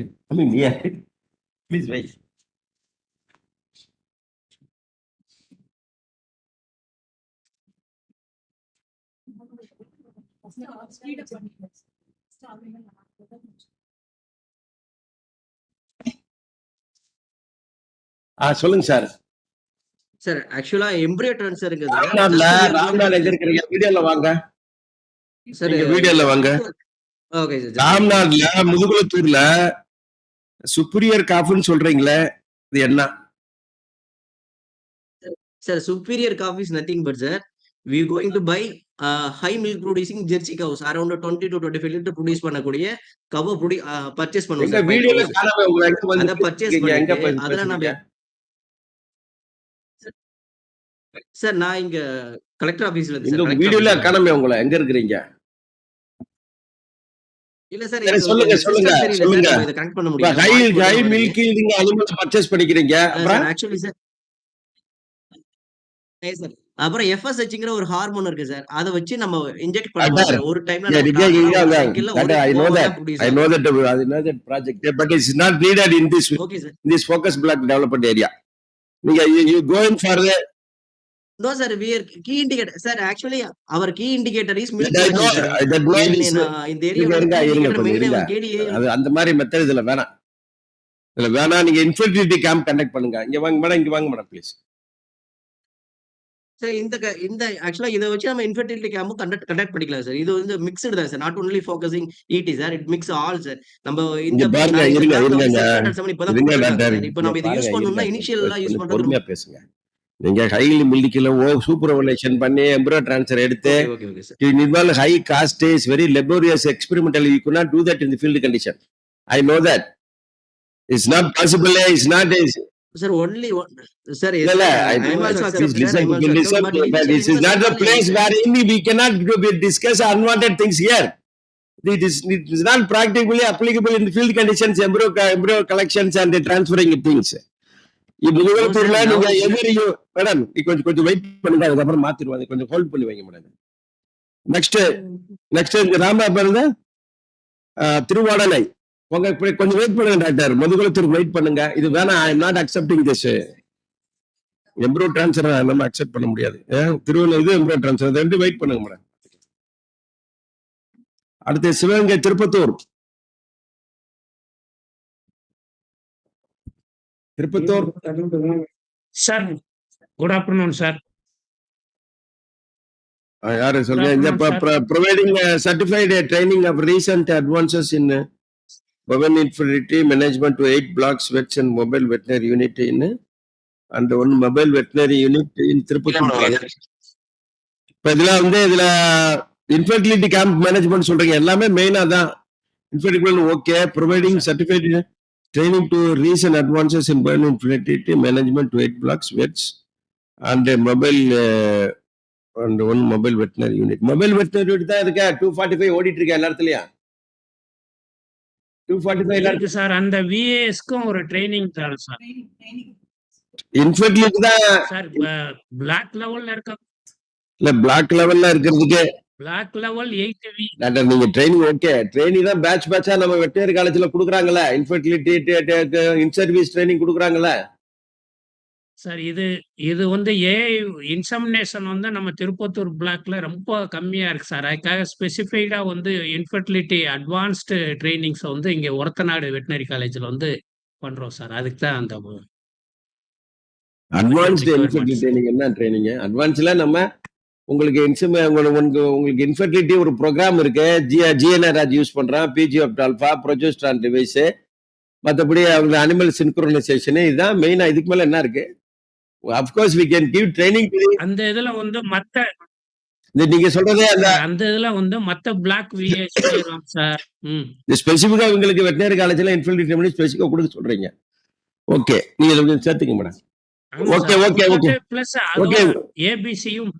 near. Please wait. சொல்லுங்க sir. Sir, actually, embryo transfer. ராம்நாள் எங்க இருக்கிறீங்க? வீடியோல வாங்க. Sir, வீடியோல வாங்க. Okay, sir. ராம்நாள்ல முதுகுளத்தூர்ல சுப்பீரியர் காஃப்னு சொல்றீங்களே, இது என்ன? Sir, superior cow is nothing but, sir, we are going to buy high milk producing Jersey cows around 20 to 25 liter produce பண்ணக்கூடிய cow purchase பண்ணுவோம் எங்க sir. வீடியோல காணவே உங்க எங்க வந்து அத purchase எங்க பண்ணிட்டு அதெல்லாம் பேசுறீங்க? சார் நான் இங்க கலெக்டர் ஆபீஸ்ல இருந்து இந்த சார். வீடியோல காணவே உங்களை எங்க இருக்கிறீங்க? இல்ல சார், சரி, சொல்லுங்க. இத கனெக்ட் பண்ண முடியும். ஹை மில்க் நீங்க அனிமல் பர்ச்சேஸ் பண்ணிக்கிறீங்க. அப்புறம் ஆக்சுவலி சார் சார் அப்புறம் FSHங்கிற ஒரு ஹார்மோன் இருக்கு சார். அத வச்சு நம்ம இன்ஜெக்ட் பண்ணுவோம் சார். ஒரு டைம்ல I know that project, but it's not needed in okay sir. this focus block development area. நீங்க you going for the No sir, we are key indicator. Sir, actually our key indicator is milk. that no is இந்த area KDA. அது அந்த மாதிரி method இதுல வேணாம். நீங்க infertility camp conduct பண்ணுங்க. இங்க வாங்க மேடம் ப்ளீஸ். சார் இந்த ஆக்சுவலா இத வச்சு நம்ம இன்ஃபெர்டிலிட்டி கேம்ப் கண்டக்ட் பண்ணிக்கலாம் சார். இது வந்து மிக்ஸ்டு தான் sir. Not only focusing ET sir. It mix all sir. நம்ம இந்த பாருங்க இருங்க இப்போ நம்ம இத யூஸ் பண்ணனும்னா இனிஷியலா யூஸ் பண்றது பொறுமையா பேசுங்க. நீங்க ஹைலி மில்லிக்கில சூப்பர் ஓவலேஷன் பண்ணி எம்பிரியோ ட்ரான்ஸ்ஃபர் எடுத்து okay sir. it involve high cost, is very laborious experimental. You could not do that in the field condition. I know that. It's not possible. It's not Sir, only one. Sir, I am also listen. This is not the place where we cannot discuss unwanted things here. It is not practically applicable in the field conditions, embryo collections and the transferring of things. முதுகுளத்தூர்ல நீங்க எதிரியும் madam கொஞ்சம் wait பண்ணுங்க, அதுக்கப்புறம் மாத்திடுவாங்க. கொஞ்சம் hold பண்ணி வைங்க madam. Next இந்த ராமபுரம் திருவாடனை உங்க கொஞ்சம் வெயிட் பண்ணுங்க டாக்டர். முதுகுளத்தூர் வெயிட் பண்ணுங்க. இது வேணா I am not accepting this embryo transfer. நம்ம அக்செப்ட் பண்ண முடியாது. திருவள்ளூர் இது எம்பிரியோ ட்ரான்ஸ்ஃபர் ரெண்டு வெயிட் பண்ணுங்க மேடம். அடுத்து Sivaganga Tirupattur. Sir good afternoon sir. யாரு சொல்லுங்க? இந்த providing certified training of recent advances in Bhavan Infinity Management to 8 blocks, vets and mobile veterinary unit in, and one mobile veterinary unit in Tirupati. இப்ப இதுல வந்து இதுல infertility camp management சொல்றீங்க எல்லாமே மெயினா தான். Infertility okay, providing certified training to reason advances in burn infertility management to 8 blocks, vets and mobile and one mobile veterinary unit. Mobile veterinary unit தான் இருக்கா 245 ஓடிட்டு இருக்கா எல்லா இடத்துலயும். 245 இருக்கு சார். அந்த விஏஎஸ்க்கும் ஒரு ட்ரைனிங் தரோம் சார். இன்ஃபர்டிலிட்டி தான் சார் பிளாக் லெவல்ல இருக்க இல்ல பிளாக் லெவல்ல இருக்கிறதுக்கு பிளாக் லெவல் 8 வி டாக்டர் நீங்க ட்ரைனிங் ஓகே, ட்ரைனிங் தான் பேட்சா நம்ம வெட்டரி காலேஜ்ல கொடுக்குறாங்கல்ல, இன்ஃபர்டிலிட்டி இன் சர்வீஸ் ட்ரைனிங் கொடுக்குறாங்கல்ல சார். இது வந்து ஏஐ இன்சமினேஷன் வந்து நம்ம திருப்பத்தூர் பிளாக்ல ரொம்ப கம்மியா இருக்கு சார். அதுக்காக ஸ்பெசிஃபைடா வந்து இன்ஃபர்டிலிட்டி அட்வான்ஸ்டு ட்ரைனிங்ஸ் வந்து இங்க ஒரத்தநாடு வெட்டினரி காலேஜ்ல வந்து பண்றோம் சார். அதுக்கு தான் அந்த அட்வான்ஸ்டு இன்ஃபர்டிலிட்டி ட்ரைனிங். என்ன ட்ரைனிங் அட்வான்ஸ்ல நம்ம உங்களுக்கு உங்களுக்கு இன்ஃபர்டிலிட்டி ஒரு ப்ரோக்ராம் இருக்கு, ஜிஎன்ஆர் யூஸ் பண்றோம், PG of alpha, progesterone device, மற்றபடி அவங்க அனிமல் சின்க்ரோனைசேஷன், இதுதான் மெயினா. இதுக்கு மேல என்ன இருக்கு? Of course we can give training. அந்த இதுல வந்து நீங்க சொல்றதே அந்த இதுல வந்து மத்த பிளாக் விஏஎஸ் சார். ஸ்பெசிபிக்கா உங்களுக்கு வெட்டினரி காலேஜ்ல இன்ஃபர்டிலிட்டி ட்ரைனிங் ஸ்பெசிபிக்கா கொடுக்க சொல்றீங்க. ஓகே, நீங்க இதை கொஞ்சம் சேர்த்துங்க மேடம். Okay okay okay plus okay. ஏபிசியும்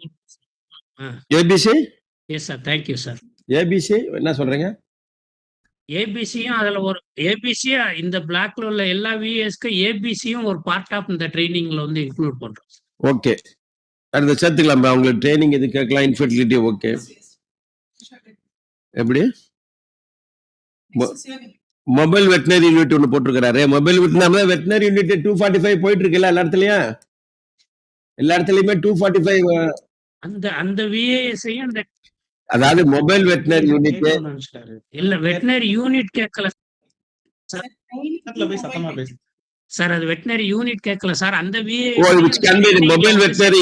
ABC yes sir. Thank you sir. ABC என்ன சொல்றீங்க? ஏபிசியும் அதுல ஒரு ஏபிசியா இந்த பிளாக்ல உள்ள எல்லா விஎஸ்க்கு ஏபிசியும் ஒரு பார்ட் ஆஃப் இந்த ட்ரைனிங்ல வந்து இன்க்ளூட் பண்றோம். ஓகே, அடுத்த சேர்த்துக்கலாம். அவங்களுக்கு ட்ரைனிங் எது கேட்கலாம், இன்ஃபர்டிலிட்டி ஓகே. எப்படி மொபைல் வெட்டினரி யூனிட் ஒன்று போட்டிருக்கிறாரு. மொபைல் வெட்டினரி யூனிட் 245 போயிட்டு இருக்குல்ல எல்லா இடத்துலயும், எல்லா இடத்துலயுமே 245. அந்த விஏஎஸ்ஐயும் அந்த அதாவது மொபைல் வெட்டினரி யூனிட் இல்ல வெட்டினரி யூனிட் கேட்கல சார். அது வெட்டினரி யூனிட் கேட்கல சார். அந்த which can be mobile veterinary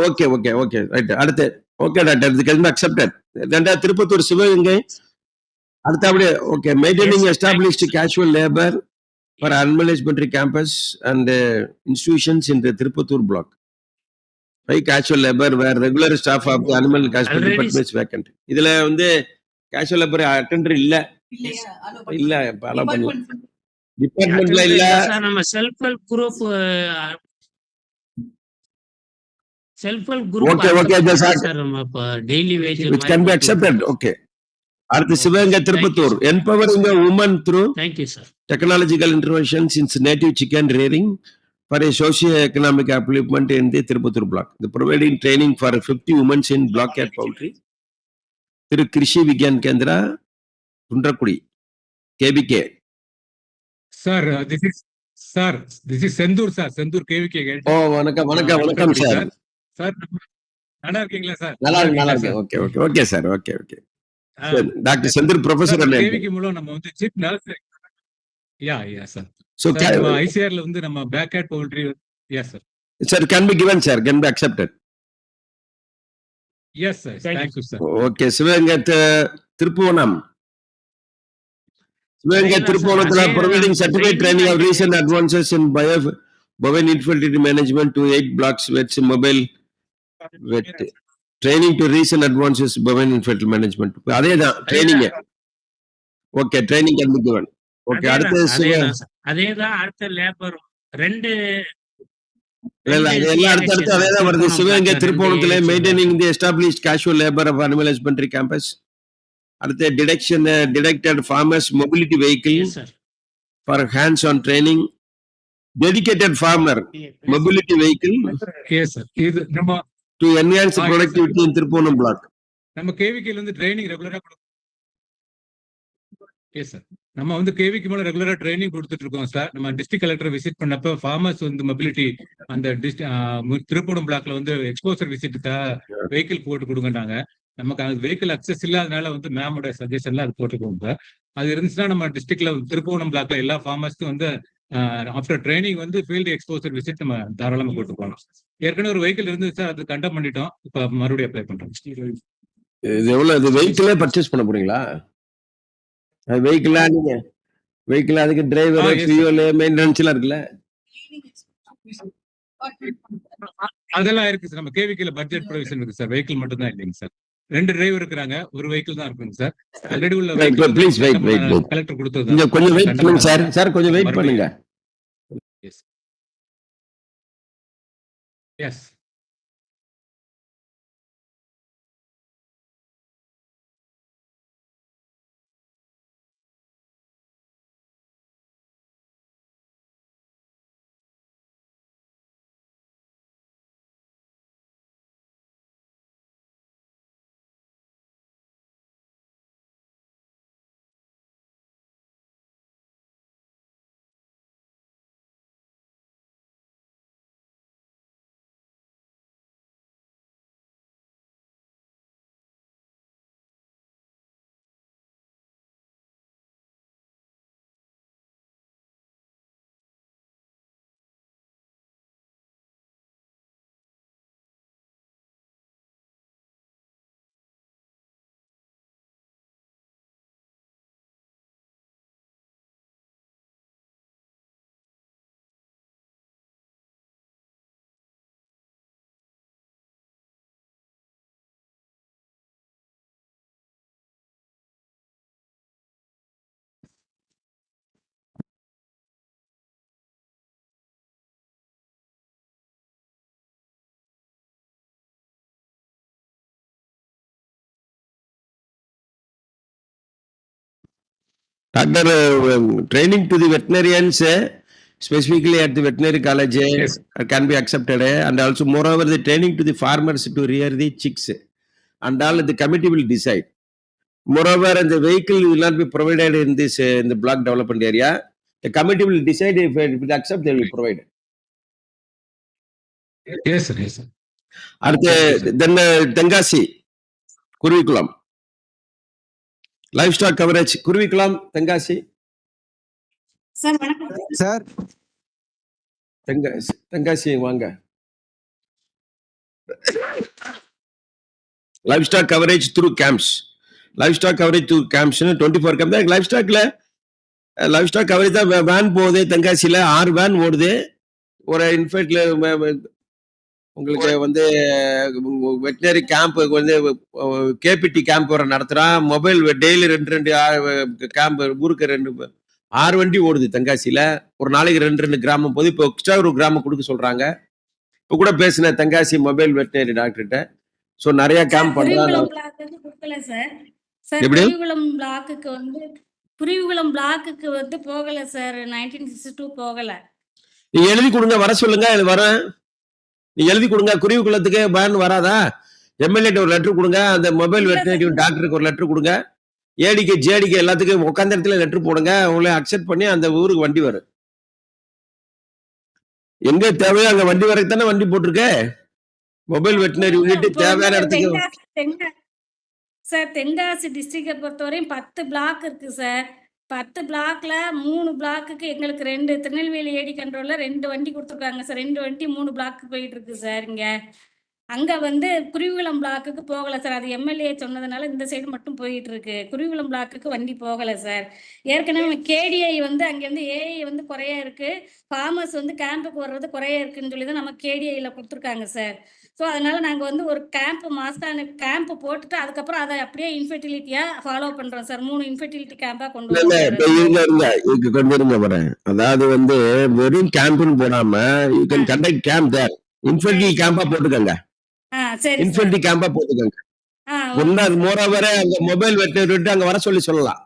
okay okay okay right. அடுத்து ஓகே டாக்டர், இது கேன் பி அக்செப்டட். ரெண்டா திருப்பத்தூர் சிவகங்கை. அடுத்து அப்படியே okay, maintaining established casual labour for animal husbandry campus and institutions in the Tiruppattur block. By casual labour where regular staff of the animal husbandry department vacant. இதுல வந்து casual labour attender இல்ல இல்ல இப்ப allow பண்ணல டிபார்ட்மெண்ட்ல இல்ல சார். நம்ம self help group okay okay sir. நம்ம இப்ப daily wage which can be accepted. Okay, அடுத்து Sivaganga Tiruppattur. empowering the women through thank you sir. technological interventions in native chicken rearing for a socio-economic upliftment in the Tirupattur block. The providing training for 50 women in block cat poultry. Thiru Krishi Vigyan Kendra, Tundrakudi, KBK. Sir, this is Sendur sir, Sendur KVK. Oh, வணக்கம் sir. Sir நல்லா இருக்கீங்களா sir? நல்லா இருக்கு. Okay okay okay sir. Okay okay. Doctor Sendur professor KVK மூலம் நம்ம வந்து chief nurse. Yeah sir. So ஐசிஆர்ல வந்து நம்ம backyard poultry. Yeah sir. Sir, can be given sir, can be accepted. Yes sir. Thank you sir. Okay, Sivaganga Tiruppuvanam. சிவகங்கை திருப்புவனத்துல providing certificate training of recent advances in bovine infertility management to 8 blocks vets mobile vet training to recent advances bovine infertility management. அதேதான் training. Okay, training can be given. Okay, அடுத்து அதேதான் அடுத்த labour ரெண்டு அடுத்து அதேதான் வருது. சிவகங்கை திருப்புவனத்துல maintaining the established casual labour of animal husbandry campus. அடுத்து detected farmers mobility vehicle for hands on training. Dedicated farmer mobility vehicle இது நம்ம to enhance productivity in Tiruppuvanam block. நம்ம கேவிகேல வந்து ட்ரைனிங் ரெகுலரா சார். நம்ம வந்து கேவிக்கு மேல ரெகுலரா ட்ரைனிங் கொடுத்துட்டு இருக்கோம் சார். நம்ம டிஸ்ட்ரிக்ட் கலெக்டர் விசிட் பண்ணப்ப ஃபார்மர்ஸ் வந்து மொபிலிட்டி அந்த திருப்புவனம் பிளாக்ல வந்து எக்ஸ்போசர் விசிட்டுக்காக வெஹிக்கிள் போட்டு கொடுங்கட்டாங்க. நமக்கு அது வெஹிக்கிள் அக்சஸ் இல்லாதனால வந்து மேமோட சஜஷன்ல அது போட்டுக்கோங்க. அது இருந்துச்சுன்னா நம்ம டிஸ்ட்ரிக்ட்ல திருப்புவனம் பிளாக்ல எல்லா ஃபார்மர்ஸ்க்கும் வந்து ஆஃப்டர் ட்ரைனிங் வந்து ஃபீல்டு எக்ஸ்போசர் விசிட் நம்ம தாராளமா போட்டு போகலாம். ஏற்கனவே ஒரு வெஹிக்கிள் இருந்து சார், அது கண்டெம் பண்ணிட்டோம். இப்ப மறுபடியும் அப்ளை பண்றோம். இது எவ்வளவு? இது வெஹிக்கிளே பர்ச்சேஸ் பண்ண போறீங்களா? வெஹிக்கிளா நீங்க வெஹிக்கிள் அதுக்கு driver, yes, sir. Fuel, maintenance எல்லாம் இருக்குல்ல. அதெல்லாம் இருக்கு சார். நம்ம கேவிக்கில பட்ஜெட் ப்ரொவிஷன் இருக்கு சார். வெஹிக்கிள் மட்டும் தான் இல்லைங்க சார். 2 டிரைவர் இருக்கிறாங்க. ஒரு வெஹிக்கிள் தான் இருக்குங்க சார். ஆல்ரெடி உள்ள ப்ளீஸ் வெயிட் கலெக்டர் கொடுத்தது. கொஞ்சம் வெயிட் பண்ணுங்க சார். சார் கொஞ்சம் வெயிட் பண்ணுங்க. Yes yes Doctor, training to the veterinarians, specifically at the veterinary college, Yes. can be accepted. And also, moreover, the training to the farmers to rear the chicks. And all the committee will decide. Moreover, and the vehicle will not be provided in this in the block development area. The committee will decide if it will accept, they will provide. Yes sir. Yes sir. அடுத்து then Tenkasi Kuruvikulam livestock coverage Kuruvikulam Tenkasi sir வணக்கம் sir Tenkasi வாங்க. Livestock coverage through camps. Livestock coverage through camps 24 camp தான். Livestock coverage தான். Van போகுது தென்காசியில 6 van ஓடுது. ஒரு இன்ஃபேக்ட்ல உங்களுக்கு வந்து வெட்டினரி கேம்ப் வந்து கேபிடி கேம்ப் வர நடத்துறான். மொபைல் டெய்லி 2 கேம்ப் ஊருக்கு 6 வண்டி ஓடுது தென்காசியில. ஒரு நாளைக்கு 2 கிராமம் போகுது. இப்போ எக்ஸ்ட்ரா ஒரு கிராமம் கொடுக்க சொல்றாங்க. இப்போ கூட பேசின தென்காசி மொபைல் வெட்டினரி டாக்டர்கிட்ட. ஸோ நிறைய கேம்ப் பண்றாங்க. எப்படி குருவிகுளம் பிளாக்குக்கு வந்து போகல சார். 1962 போகல. நீங்க எழுதி கொடுங்க, வர சொல்லுங்க. வரேன், நீ எழுதி கொடுங்க. குருவிக்குளத்துக்கு பேன் வராதா? எம்எல்ஏ ஒரு லெட்டர் கொடுங்க. அந்த மொபைல் வெட்டினரி டாக்டருக்கு ஒரு லெட்டர் கொடுங்க. ஏடிக்கு ஜேடிக்கு எல்லாத்துக்கும் உட்காந்த இடத்துல லெட்டர் போடுங்க. உங்களை அக்செப்ட் பண்ணி அந்த ஊருக்கு வண்டி வரும். எங்க தேவையோ அங்க வண்டி வரைக்கும் தானே வண்டி போட்டிருக்க. மொபைல் வெட்டினரி யூனிட் தேவையான இடத்துக்கு. சார் தென்காசி டிஸ்ட்ரிக்டை பொறுத்தவரையும் 10 பிளாக் இருக்கு சார். 10 பிளாக்ல 3 பிளாக்குக்கு எங்களுக்கு 2 திருநெல்வேலி ஏடி கண்ட்ரோல்ல 2 வண்டி கொடுத்துருக்காங்க சார். 2 வண்டி 3 பிளாக்கு போயிட்டு இருக்கு சார். இங்க அங்க வந்து குருவிகுளம் பிளாக்குக்கு போகல சார். அது எம்எல்ஏ சொன்னதுனால இந்த சைடு மட்டும் போயிட்டு இருக்கு. குருவிகுளம் பிளாக்குக்கு வண்டி போகல சார். ஏற்கனவே கேடிஐ வந்து அங்கிருந்து ஏஐ வந்து குறைய இருக்கு. ஃபார்மர்ஸ் வந்து கேம்புக்கு வர்றது குறைய இருக்குன்னு சொல்லி தான் நம்ம கேடிஐல கொடுத்துருக்காங்க சார். ஸோ அதனால நாங்கள் வந்து ஒரு மாஸ்டான கேம்ப் போட்டுட்டு அதுக்கப்புறம் அதை அப்படியே இன்ஃபெர்டிலிட்டியா ஃபாலோ பண்றோம் சார். 3 இன்ஃபெர்டிலிட்டி கேம்பா கொண்டு வரேன். அதாவது வந்து வெறும் கேம்ப்னு போடாம you can conduct camp there. Infertility கேம்பா போட்டுக்கங்க. சரி இன்ஃபெர்டிலிட்டி கேம்பா போட்டுக்கங்க. ஒன்னாவது மோரோவர் அங்க மொபைல் வெட்டினரி அங்க வர சொல்லலாம்.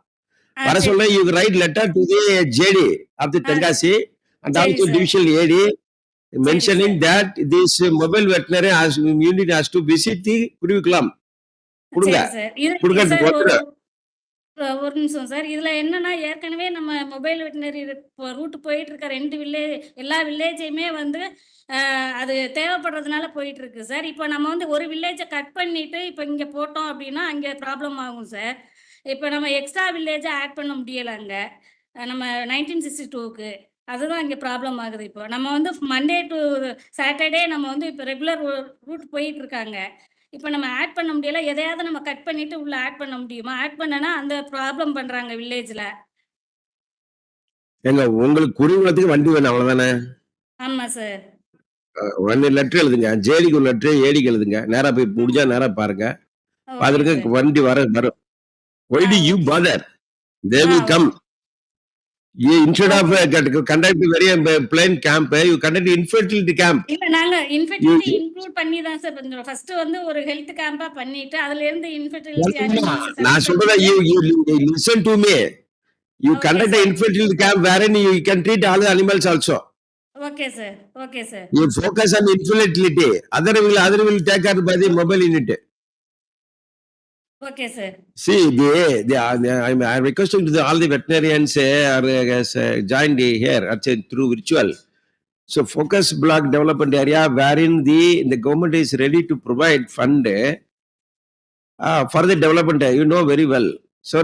வர சொல்ல you write letter to the JD of the Tenkasi and also divisional AD mentioning that this mobile veterinary unit has to visit the Kuruvikulam. கொடுங்க. ஒரு நிமிஷம் சார். இதுல என்னன்னா ஏற்கனவே நம்ம மொபைல் வெட்டினரி ரூட் போயிட்டு இருக்க 2 வில்லேஜ் எல்லா வில்லேஜையுமே வந்து அது தேவைப்படுறதுனால போயிட்டு இருக்கு சார். இப்போ நம்ம வந்து ஒரு வில்லேஜை கட் பண்ணிட்டு இப்போ இங்க போட்டோம் அப்படின்னா அங்க ப்ராப்ளம் ஆகும் சார். இப்போ நம்ம எக்ஸ்ட்ரா வில்லேஜை ஆட் பண்ண முடியல அங்க நம்ம 1962க்கு. அதுதான் இங்கே ப்ராப்ளம் ஆகுது. இப்போ நம்ம வந்து மண்டே டு சாட்டர்டே நம்ம வந்து இப்போ ரெகுலர் ரூட் போயிட்டு இருக்காங்க. இப்போ நம்ம ஆட் பண்ண முடியல. எதையாவது நம்ம கட் பண்ணிட்டு உள்ள ஆட் பண்ண முடியுமா? ஆட் பண்ணனா அந்த ப்ராப்ளம் பண்றாங்க வில்லேஜ்ல. ஏங்க உங்களுக்கு குருகுலத்துக்கு வண்டி வேணும் அவ்வளவுதானே? ஆமா சார். ஒன்னு லெட்டர் எழுதுங்க, ஜேடிக்கு ஒரு லெட்டர், ஏடிக்கு எழுதுங்க. நேரா போய் முடிஞ்சா நேரா பாருங்க. ஓகே பார்த்துட்டு சார். வண்டி வரும். Why do you okay. bother? They will come. You instead of conduct very plain camp, you conduct infertility camp. இல்ல நாங்க இன்ஃபெர்டிலிட்டி இன்க்ளூட் பண்ணி தான் சார் பண்றோம். ஃபர்ஸ்ட் வந்து ஒரு ஹெல்த் கேம்பா பண்ணிட்டு அதுல இருந்து இன்ஃபெர்டிலிட்டி அனிமல்ஸ் நான் சொல்றத you listen to me. You Okay, conduct an sir. infertility camp wherein you can treat all the animals also. Okay sir. Okay sir. You focus on infertility. Other will take care by the mobile unit. Okay sir. See, I'm requesting to all the veterinarians are joined here through virtual. So focus block development area wherein the government is ready to provide fund for the development. You know very well. So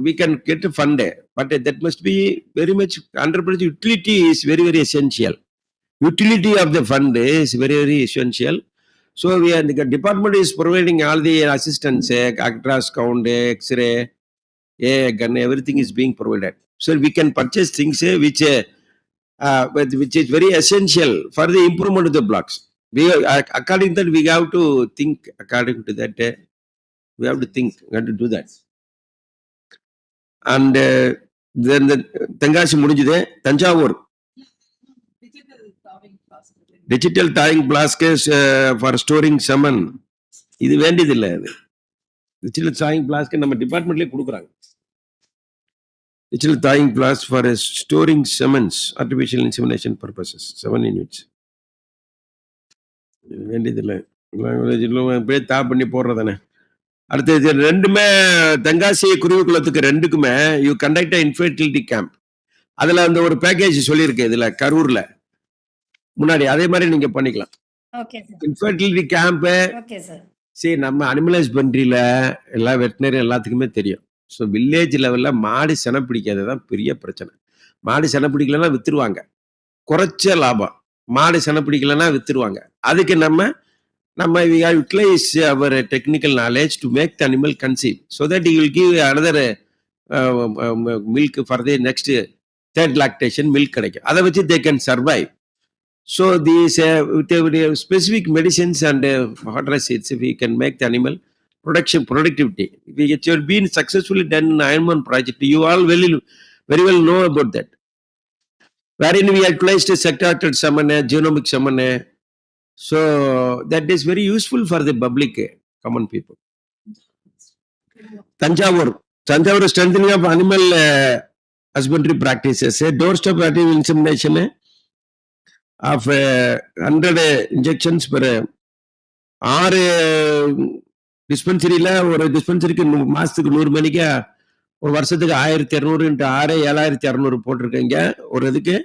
we can get a fund, but that must be very much 100% utility is very, very essential. Utility of the fund is very, very essential. So the department is providing all the assistance, ultrasound, X-ray, egg, and everything is being provided. So we can purchase things which is very essential for the improvement of the blocks. According to that, we have to think. According to that, we have to think. We have to do that. And then the Tangashi முடிஞ்சது. Tanjavur. Digital tying flasks for storing salmon. இது வேண்டியது இல்லை. அது digital tying flask நம்ம டிபார்ட்மெண்ட்லயே கொடுக்குறாங்க. Digital tying flask for storing salmons, artificial insemination purposes, 7 units. இது வேண்டியது இல்லை. அப்படியே தாப் பண்ணி போடுறதானே. அடுத்து ரெண்டுமே தென்காசி குருவிக்குளத்துக்கு ரெண்டுக்குமே யூ கண்டக்ட் இன்ஃபெர்டிலிட்டி கேம்ப். அதுல அந்த ஒரு பேக்கேஜ் சொல்லியிருக்கு இதுல கரூர்ல முன்னாடி, அதே மாதிரி நீங்க பண்ணிக்கலாம். Okay sir. Infertility camp. Okay sir. சரி, நம்ம அனிமல் ஹஸ்பண்ட்ரியில எல்லா வெட்டினரி எல்லாத்துக்குமே தெரியும். ஸோ வில்லேஜ் லெவல்ல மாடு செனை பிடிக்காததான் பெரிய பிரச்சனை. மாடு செனை பிடிக்கலன்னா வித்துருவாங்க, குறைச்ச லாபம். மாடு செனை பிடிக்கலன்னா வித்துருவாங்க. அதுக்கு நம்ம we utilize our technical knowledge to make the animal conceive, so that he will give another milk for the next third lactation milk கிடைக்கும். அதை வச்சு they can survive. So these with specific medicines and water acids, we can make the animal productivity. It has been successfully done in Ironman project. You all very well know about that. Wherein we had placed a sector salmon, genomic salmon. So that is very useful for the public, common people. Tanjavur strengthening of animal husbandry practices. Doorstep artificial insemination of 100 injections per 6 டிஸ்பென்சரியில ஒரு டிஸ்பென்சரிக்கு மாசத்துக்கு 100 மணிக்கு ஒரு வருஷத்துக்கு 1200 into 6 7600 போட்டிருக்கீங்க ஒரு இதுக்கு.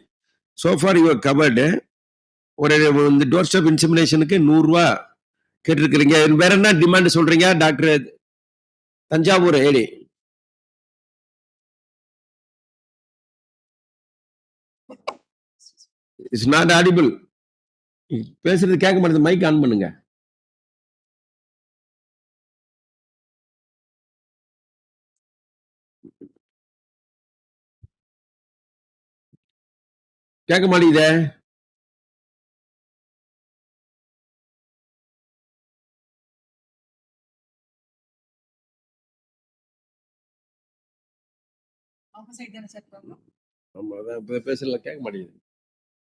So far you covered. ஒரு இந்த டோர் ஸ்டெப் இன்செமினேஷனுக்கு 100 ரூபா கேட்டிருக்கிறீங்க. வேற என்ன டிமாண்ட் சொல்றீங்க doctor Thanjavur AD? It's not audible. பேசுறது கேட்க மாட்டேங்குது. மைக் ஆன் பண்ணுங்க. கேட்க மாட்டேங்குதே. பேசல கேட்க மாட்டேங்குது.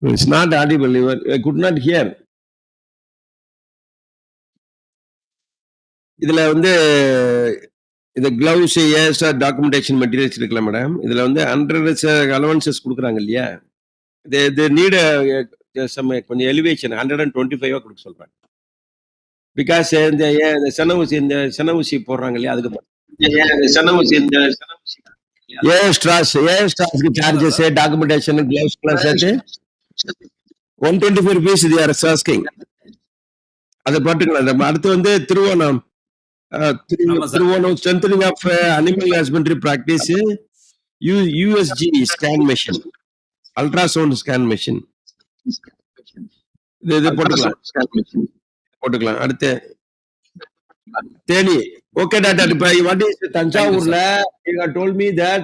It's not audible. I could not hear. இதுல இந்த கிளவுஸ் டாக்குமெண்டேஷன் மெட்டீரியல்ஸ் இருக்குல்ல மேடம், இதுல 100 அலவன்சஸ் கொடுக்குறாங்க இல்லையா? they need some கொஞ்சம் எலிவேஷன் 125 கொடுக்க சொல்றாங்க. பிகாஸ் இந்த சென ஊசி போடுறாங்க இல்லையா, அதுக்கு ஏஸ்ட்ராஸ்க்கு charges, documentation, gloves plus 125 rupees they are asking. அதை போட்டுக்கலாம். அடுத்து Thiruvonam strengthening of animal husbandry practice, USG scan machine, ultrasound scan machine. இது போட்டுக்கலாம். அடுத்து தேனி. ஓகே டாக்டர், இப்ப வாட் இஸ் தஞ்சாவூர்ல you have told me that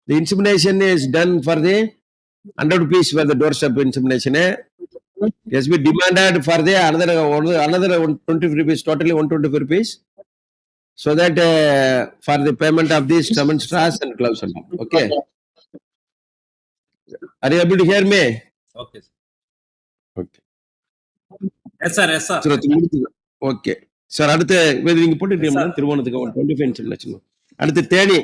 The insemination is done for the 100 rupees for the doorstep insemination. It has been demanded for the another 120 rupees, totally 125 rupees. So that for the payment of these straws and gloves and all. Okay. Are you able to hear me? Okay. Okay. Yes, sir. Yes, sir. Okay sir. அடுத்து நீங்க போட்டுட்டீங்கன்னா திருவோணத்துக்கு 125 insemination. அடுத்து தேனி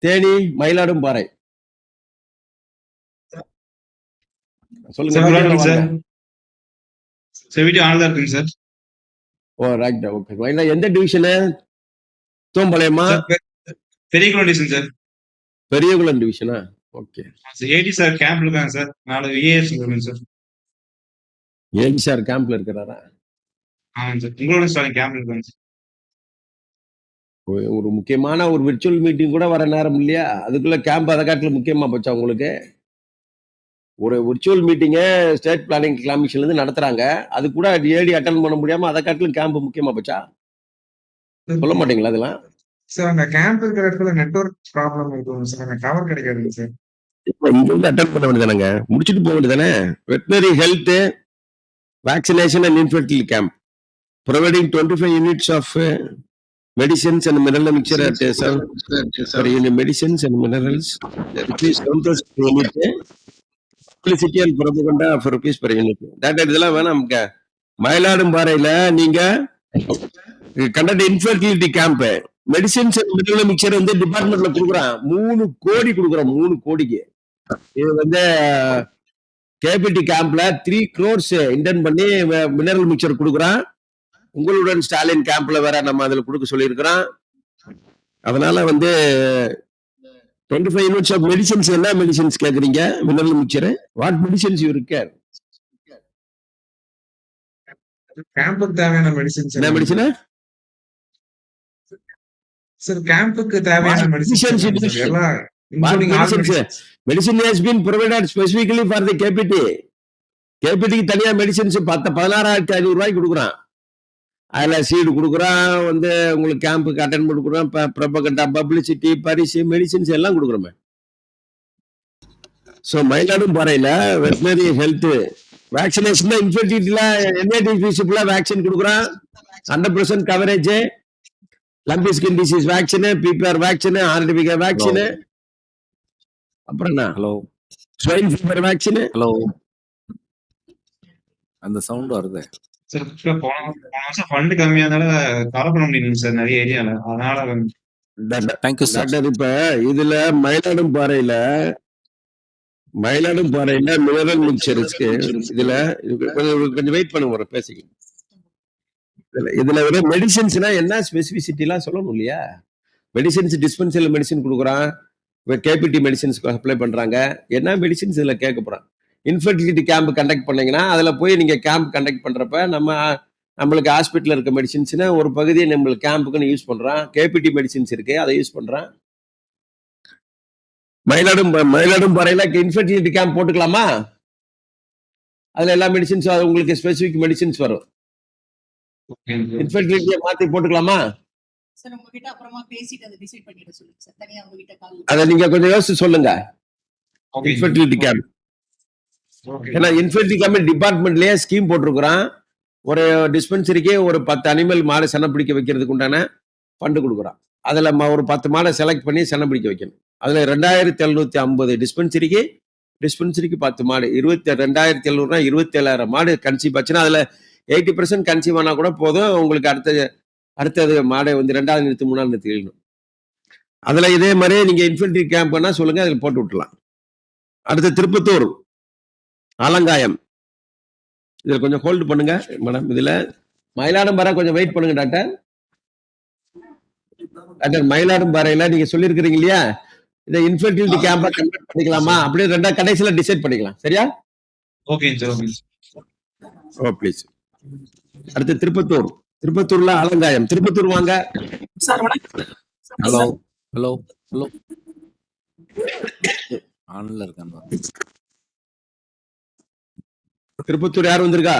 தேனி மயிலாடும்பாறை. சொல்லுங்க. Sir. Oh right. Okay. எந்த division? தோம்பாளையமா? Periyakulam division sir. Periyakulam டிவிஷனா? Okay. AD sir கேம்ப்ல இருக்காங்க sir. நாளை விஏஎஸ் வருவேன் சார். ஏடி சார் கேம்ப்ல இருக்கிறாரா? ஆமாம் சார். உங்களோட சார் கேம்ப்ல இருக்காங்க சார். ஒரு முக்கியமான ஒரு விர்ச்சுவல் மீட்டிங் கூட வர நேரம் இல்லையா? அதுக்குள்ள கேம்ப் அதை காட்டில முக்கியமா போச்சா உங்களுக்கு? ஒரு விர்ச்சுவல் மீட்டிங்கை ஸ்டேட் பிளானிங் கமிஷன்ல இருந்து நடத்துறாங்க. அது கூட ஏடி அட்டன் பண்ண முடியாம அதை காட்டிலும் கேம்ப் முக்கியமா போச்சா? சொல்ல மாட்டீங்களா அதெல்லாம்? சார் அந்த கேம்ப் இருக்கிற இடத்துல நெட்வொர்க் ப்ராப்ளம் இருக்கும் சார். அந்த டவர் கிடைக்காதுங்க சார். இங்க வந்து அட்டன் பண்ண வேண்டியதானங்க, முடிச்சுட்டு போக வேண்டியதானே? Veterinary health vaccination and infertility camp providing 25 units of medicines and mineral mixture at per unit medicines and minerals rupees 1000 per unit. Publicity and propaganda for rupees per unit. That இதெல்லாம் வேணாம். மயிலாடும்பாறையில நீங்க conduct infertility camp medicines and mineral mixer வந்து டிபார்ட்மெண்ட்ல கொடுக்குறான். 3 கோடி கொடுக்குறான். 3 கோடிக்கு. இது வந்து கேபிடி கேம்ப்ல 3 crores இன்டென்ட் பண்ணி மினரல் மிக்சர் கொடுக்குறான். உங்களுடன் ஸ்டாலின் கேம்ப்ல வேற நம்ம அதுல கொடுக்க சொல்லியிருக்கிறோம். அதனால வந்து 25 units of medicines. என்ன மெடிசின்ஸ் கேக்குறீங்க? Mineral mixture. What medicines you require? கேம்புக்கு தேவையான மெடிசின்ஸ். என்ன மெடிசின் சார்? கேம்புக்கு தேவையான மெடிசின்ஸ் எல்லாம் including all medicines. Medicine has been provided specifically for the KPD. கேபிடிக்கு தனியா மெடிசின்ஸ் 16,500 ரூபாய்க்கு கொடுக்குறான். அதுல சீடு கொடுக்குறான், வந்து உங்களுக்கு கேம்புக்கு அட்டன் பண்ணி கொடுக்குறான், ப்ரொபகண்டா, பப்ளிசிட்டி, பரிசு, மெடிசின்ஸ் எல்லாம் கொடுக்குறோமே. ஸோ மயிலாடும்பாறையில வெட்டினரி ஹெல்த் வேக்சினேஷன் இன்ஃபர்டிலிட்டில என்ஏடிபிசில வேக்சின் கொடுக்குறான். 100% coverage. Lumpy skin disease vaccine, PPR vaccine, RDVK vaccine, அப்புறம் என்ன? Hello. Swine fever vaccine. Hello. அந்த சவுண்ட் வருது சார். போன வருஷம் ஃபண்ட் கம்மியா இருந்தாலும் கவர் பண்ண முடியல சார் நிறைய ஏரியால. அதனால தேங்க்யூ சார். இப்ப இதுல மயிலாடும்பாறையில மினரல் மிக்சர்ஸ்க்கு இதுல கொஞ்சம் வெயிட் பண்ணுங்க, ஒரு பேசிக்கலாம். இதுல ஒரு மெடிசின்ஸ்னா என்ன ஸ்பெசிபிசிட்டி எல்லாம் சொல்லணும் இல்லையா? மெடிசின்ஸ் டிஸ்பென்சரி மெடிசின் கொடுக்குறான். கேபிடி மெடிசின்ஸ்க்கு அப்ளை பண்றாங்க. என்ன மெடிசின்ஸ் இதுல கேட்க போறான்? இன்ஃபர்டிலிட்டி கேம்ப் கண்டக்ட் பண்ணீங்கன்னா அதுல போய் நீங்க கேம்ப் கண்டக்ட் பண்றப்ப நம்மளுக்கு ஹாஸ்பிட்டல் இருக்க மெடிசின்ஸ்னா ஒரு பகுதியை நம்மளுக்கு கேம்புக்குன்னு யூஸ் பண்றான். கேபிடி மெடிசின்ஸ் இருக்கு, அதை யூஸ் பண்றான். மயிலாடும்பாறையில இன்ஃபர்டிலிட்டி கேம்ப் போட்டுக்கலாமா? அதுல எல்லா மெடிசின்ஸ் உங்களுக்கு ஸ்பெசிபிக் மெடிசின்ஸ் வரும். இன்ஃபர்டிலிட்டியை மாத்தி போட்டுக்கலாமா? அதை நீங்க கொஞ்சம் யோசிச்சு சொல்லுங்க. இன்ஃபர்டிலிட்டி கேம்ப் ஏன்னா இன்ஃபர்டிலிட்டி கேம்ப் டிபார்ட்மெண்ட்லயே ஸ்கீம் போட்டிருக்கிறான். ஒரு டிஸ்பென்சரிக்கே ஒரு 10 அனிமல் மாடு செனை பிடிக்க வைக்கிறதுக்கு உண்டான ஃபண்டு கொடுக்குறான். அதுல ஒரு 10 மாடை செலக்ட் பண்ணி செனை பிடிக்க வைக்கணும். அதுல 2750 டிஸ்பென்சரிக்கு 10 மாடு 22,700 27,000 மாடு கன்சீவ் ஆச்சுன்னா அதுல 80% கன்சீவ் ஆனா கூட போதும். உங்களுக்கு அடுத்தது மாடை வந்து 2வது நிறுத்து 3வது நிறுத்து எழுணும். அதுல இதே மாதிரி நீங்க இன்ஃபர்டிலிட்டி கேம்ப் பண்ணா சொல்லுங்க, அதுல போட்டு விட்டுலாம். அடுத்து திருப்பத்தூர் ஆலங்காயம். இதுல கொஞ்சம் ஹோல்டு பண்ணுங்க மேடம். இதுல மயிலாடும்பாறை கொஞ்சம் வெயிட் பண்ணுங்க டாக்டர். மயிலாடும்பாறையில நீங்க சொல்லியிருக்கிறீங்க இல்லையா, இதை இன்ஃபர்டிலிட்டி கேம்பா கன்வெர்ட் பண்ணிக்கலாமா? அப்படியே 2 கடைசியில டிசைட் பண்ணிக்கலாம். சரியா? Okay sir. Oh please. அடுத்து திருப்பத்தூர்ல ஆலங்காயம். திருப்பத்தூர் வாங்க. ஹலோ. ஹலோ. ஹலோ. ஆன்ல இருக்காங்க. திருப்பத்தூர் யார் வந்திருக்கா?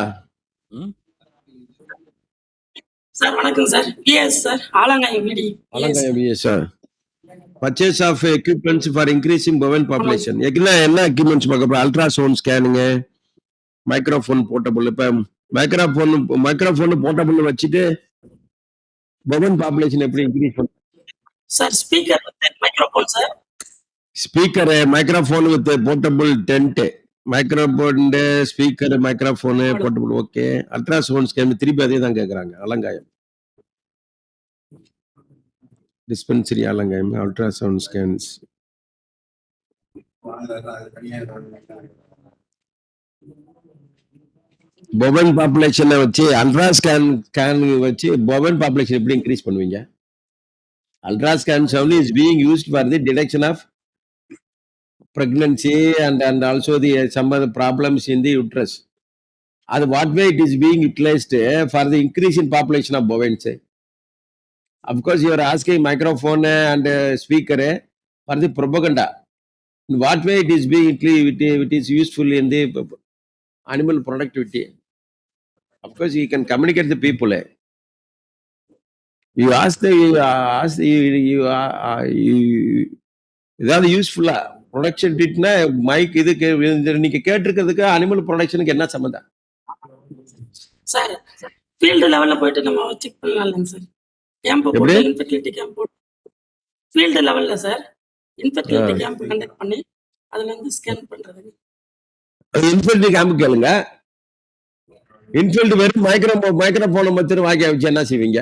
சார் வணக்கம் sir. PS sir. Alangayam VD. Alangayam sir. Purchase of equipments for increasing bovine population. என்ன எக்யூப்மெண்ட்ஸ் பார்க்க போறோம்? Ultrasound scanning, microphone portable. இப்ப மைக்ரோஃபோன் போர்ட்டபிள் வச்சுட்டு பவன் பாப்புலேஷன் எப்படி இன்க்ரீஸ் பண்ண? Sir speaker with microphone sir. Speaker microphone with portable tent, microphone speaker microphone portable. Okay. Ultrasound scan திருப்பி அதே தான் கேட்கறாங்க. அலங்காயம் dispensary அலங்காயம் அல்ட்ராசவுண்ட் ஸ்கேன்ஸ். பொவன் பாப்புலேஷனை வச்சு அல்ட்ரா ஸ்கேன் வச்சு பொவன் பாப்புலேஷன் எப்படி இன்க்ரீஸ் பண்ணுவீங்க? Ultra scan only is being used for the detection of pregnancy and also the some other problems in the uterus. அது what way it is being utilized for the increase in population of bovines? Of course, you are asking microphone and speaker for the propaganda. In what way it is being it is useful in the animal productivity? Of course, you can communicate the people. You ask ஏதாவது யூஸ்ஃபுல்லா production ட்ரீட்னா mic இதுக்கு நீங்க கேட்டிருக்கிறதுக்கு animal ப்ரொடக்ஷனுக்கு என்ன சம்பந்தம்? Sir field லெவல்ல போயிட்டு நம்ம check பண்ணலாம்ல சார். கேம்ப் போட்டு இன்ஃபெர்டிலிட்டி கேம்ப் போட்டு ஃபீல்டு லெவல்ல சார் இன்ஃபெர்டிலிட்டி கேம்ப் கண்டக்ட் பண்ணி அதுல இருந்து ஸ்கேன் பண்றது. இன்ஃபெர்டிலிட்டி கேம்ப் கேளுங்க. இன்ஃபெல்ட் வெறும் மைக்ரோஃபோனை மட்டும் வாங்கி வச்சு என்ன செய்வீங்க?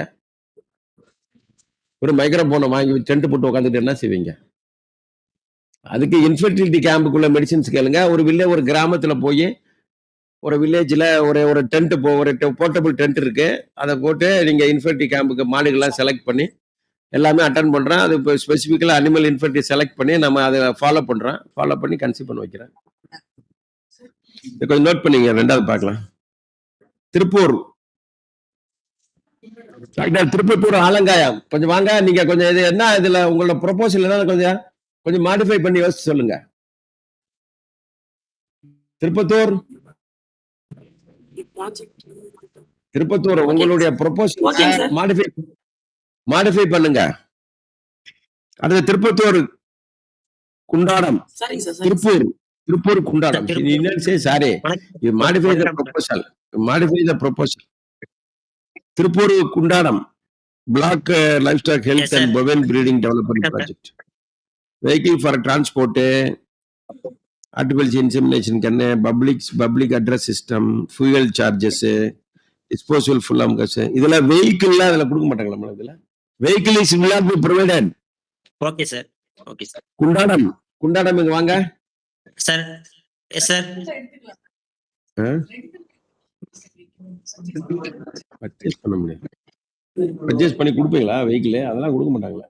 ஒரு மைக்ரோஃபோனை வாங்கி டென்ட் போட்டு உட்காந்துட்டு என்ன செய்வீங்க? அதுக்கு இன்ஃபெர்டிலிட்டி கேம்புக்குள்ள மெடிசின்ஸ் கேளுங்க. ஒரு கிராமத்துல போய் ஒரு வில்லேஜ்ல ஒரு டென்ட் ஒரு போர்ட்டபிள் டென்ட் இருக்கு. அதை போட்டு நீங்க இன்ஃபெர்டிலிட்டி கேம்புக்கு மாடுகள்லாம் செலக்ட் பண்ணி எல்லாமே அட்டன் பண்றேன். அது இப்போ ஸ்பெசிஃபிக்கலா அனிமல் இன்ஃபெர்டிலிட்டி செலக்ட் பண்ணி நம்ம அதை ஃபாலோ பண்ணி கன்சீவ் பண்ண வைக்கிறேன். கொஞ்சம் நோட் பண்ணீங்க. ரெண்டாவது பார்க்கலாம். திருப்பூர் ஆலங்காயம் கொஞ்சம் வாங்க. நீங்க கொஞ்சம் இது என்ன இதுல உங்களோட ப்ரொபோசல் என்ன கொஞ்சம் மாடிஃபை பண்ணி யோசிச்சு சொல்லுங்க. திருப்பத்தூர் உங்களுடைய ப்ரொபோசல் மாடிஃபை பண்ணுங்க. அடுத்து Tirupattur Kundadam. Tiruppur Kundadam. Sorry, modify the proposal. Tiruppur Kundadam block livestock health and bovine breeding development project. Vehicle for transport, artificial insemination gun, public address system, fuel charges, disposal full ஆம்கஸ். இதெல்லாம் வெஹிக்கிள்லாம் அதில் கொடுக்க மாட்டாங்களா மேடம்? இதில் vehicle is will not be provided. Okay sir. Kundadam இங்க வாங்க sir. Yes sir. Purchase பண்ண முடியும். பர்ச்சேஸ் பண்ணி கொடுப்பீங்களா வெஹிக்கிள்? அதெல்லாம் கொடுக்க மாட்டாங்களா?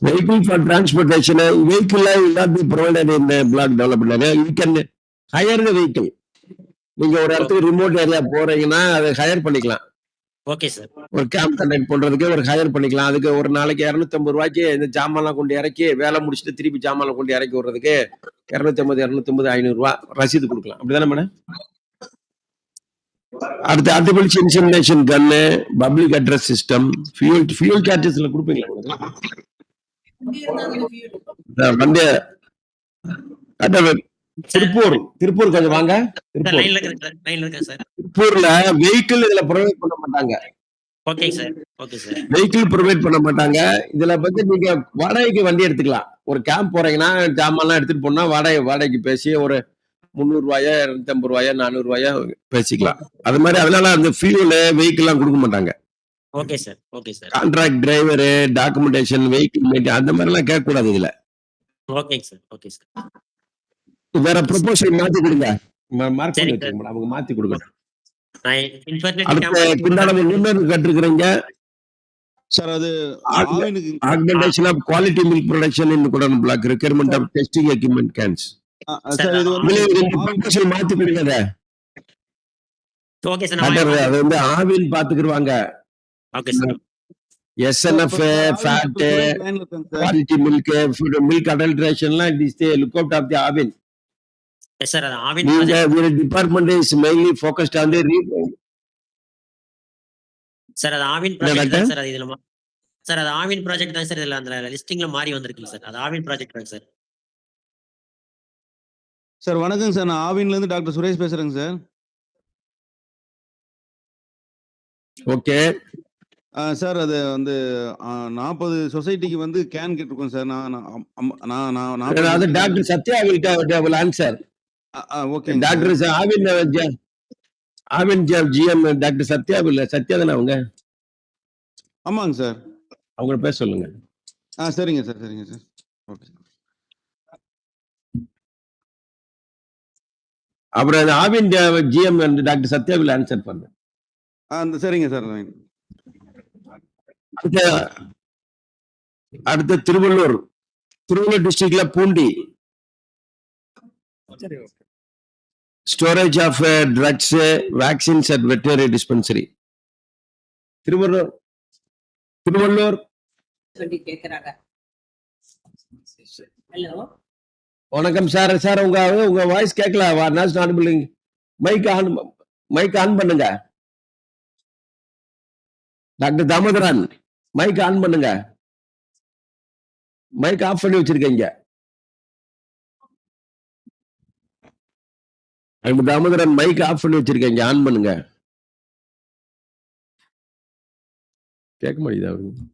Vehicle for transportation, vehicle will not be provided in the block development area. You can hire the vehicle. நீங்க ஒரு இடத்துக்கு ரிமோட் ஏரியா போறீங்கன்னா அதை ஹையர் பண்ணிக்கலாம். Okay sir. ஒரு கேம்ப் கண்டக்ட் பண்றதுக்கு ஒரு ஹையர் பண்ணிக்கலாம். அதுக்கு ஒரு நாளைக்கு 250 ரூபாய்க்கு இந்த ஜாமான்லாம் கொண்டு இறக்கி வேலை முடிச்சுட்டு திருப்பி ஜாமான்லாம் கொண்டு இறக்கி விடுறதுக்கு 250 500 ரூபாய் ரசீது கொடுக்கலாம். அப்படிதானே மேடம்? அடுத்து ஆர்டிஃபிஷியல் இன்செமினேஷன் கன்னு, பப்ளிக் அட்ரஸ் சிஸ்டம், ஃபியூல் சார்ஜஸ்ல கொடுப்பீங்களா? திருப்பூர் கொஞ்சம் வாங்க. திருப்பூர்ல வெஹிக்கிள் இதுல ப்ரொவைட் பண்ண மாட்டாங்க. வெஹிக்கிள் ப்ரொவைட் பண்ண மாட்டாங்க. இதுல பத்தி நீங்க வாடகைக்கு வண்டி எடுத்துக்கலாம். ஒரு கேம்ப் போறீங்கன்னா ஜாமான்லாம் எடுத்துட்டு போனா வாடகைக்கு பேசி ஒரு 300 ரூபாயா 250 ரூபாயா 400 ரூபாயா பேசிக்கலாம். அது மாதிரி அதனால அந்த ஃபியூல் வெஹிக்கிள் எல்லாம் கொடுக்க மாட்டாங்க. Okay sir. Contract driver, documentation, vehicle maintain அந்த மாதிரி எல்லாம் கேட்க கூடாது இதுல. Okay sir. வேற ப்ரொபோசல் மாத்தி கொடுங்க. மார்க் பண்ணி வச்சுக்கோங்க. அவங்க மாத்தி கொடுக்கணும். அடுத்த குண்டாடம் இன்னொரு கற்றுக்கிறீங்க சார். அது augmentation of quality milk production in Kudanam block, requirement of testing equipment cans. மாத்தி கொடுங்க. அது வந்து Aavin பாத்துக்கிடுவாங்க. SNF, fat, quality milk, milk adulteration லாம் it is the lookout of the Avin. Yes sir. Avin department is mainly focused on the sir அது ஆவின் என்ன project தான் doctor? Sir. அது இதுல சார் அது ஆவின் ப்ராஜெக்ட் தான் சார். இதுல அந்த லிஸ்டிங்ல மாறி வந்திருக்குங்க சார். அது ஆவின் ப்ராஜெக்ட் தான் சார். சார் வணக்கம் சார். நான் ஆவின்ல இருந்து டாக்டர் சுரேஷ் பேசுறேங்க சார். ஓகே. சார் அது வந்து 40 சொசைட்டிக்கு வந்து கேன் கேட்டிருக்கோம் சார். அது doctor Sathya will answer. Okay doctor Aavin GM doctor Sathya தானே அவங்க? ஆமாங்க சார். அவங்கள பேச சொல்லுங்க. சரிங்க சார். ஓகே. அப்புறம் Aavin GM doctor Sathya will answer பண்ணு. சரிங்க சார். அடுத்த திருவள்ளூர் டிஸ்ட்ரிக்ட்ல Poondi storage of drugs vaccines at veterinary dispensary. Thiruvallur வணக்கம் சார். சார் உங்க வாய்ஸ் கேட்கல. மைக் ஆன் பண்ணுங்க. டாக்டர் தாமோதரன் மைக் ஆன் பண்ணுங்க. மைக் ஆஃப் பண்ணி வச்சிருக்கீங்க. தாமோதரன் மைக் ஆஃப் பண்ணி வச்சிருக்கீங்க. ஆன் பண்ணுங்க. கேட்க மாட்டேங்குது அவருக்கு.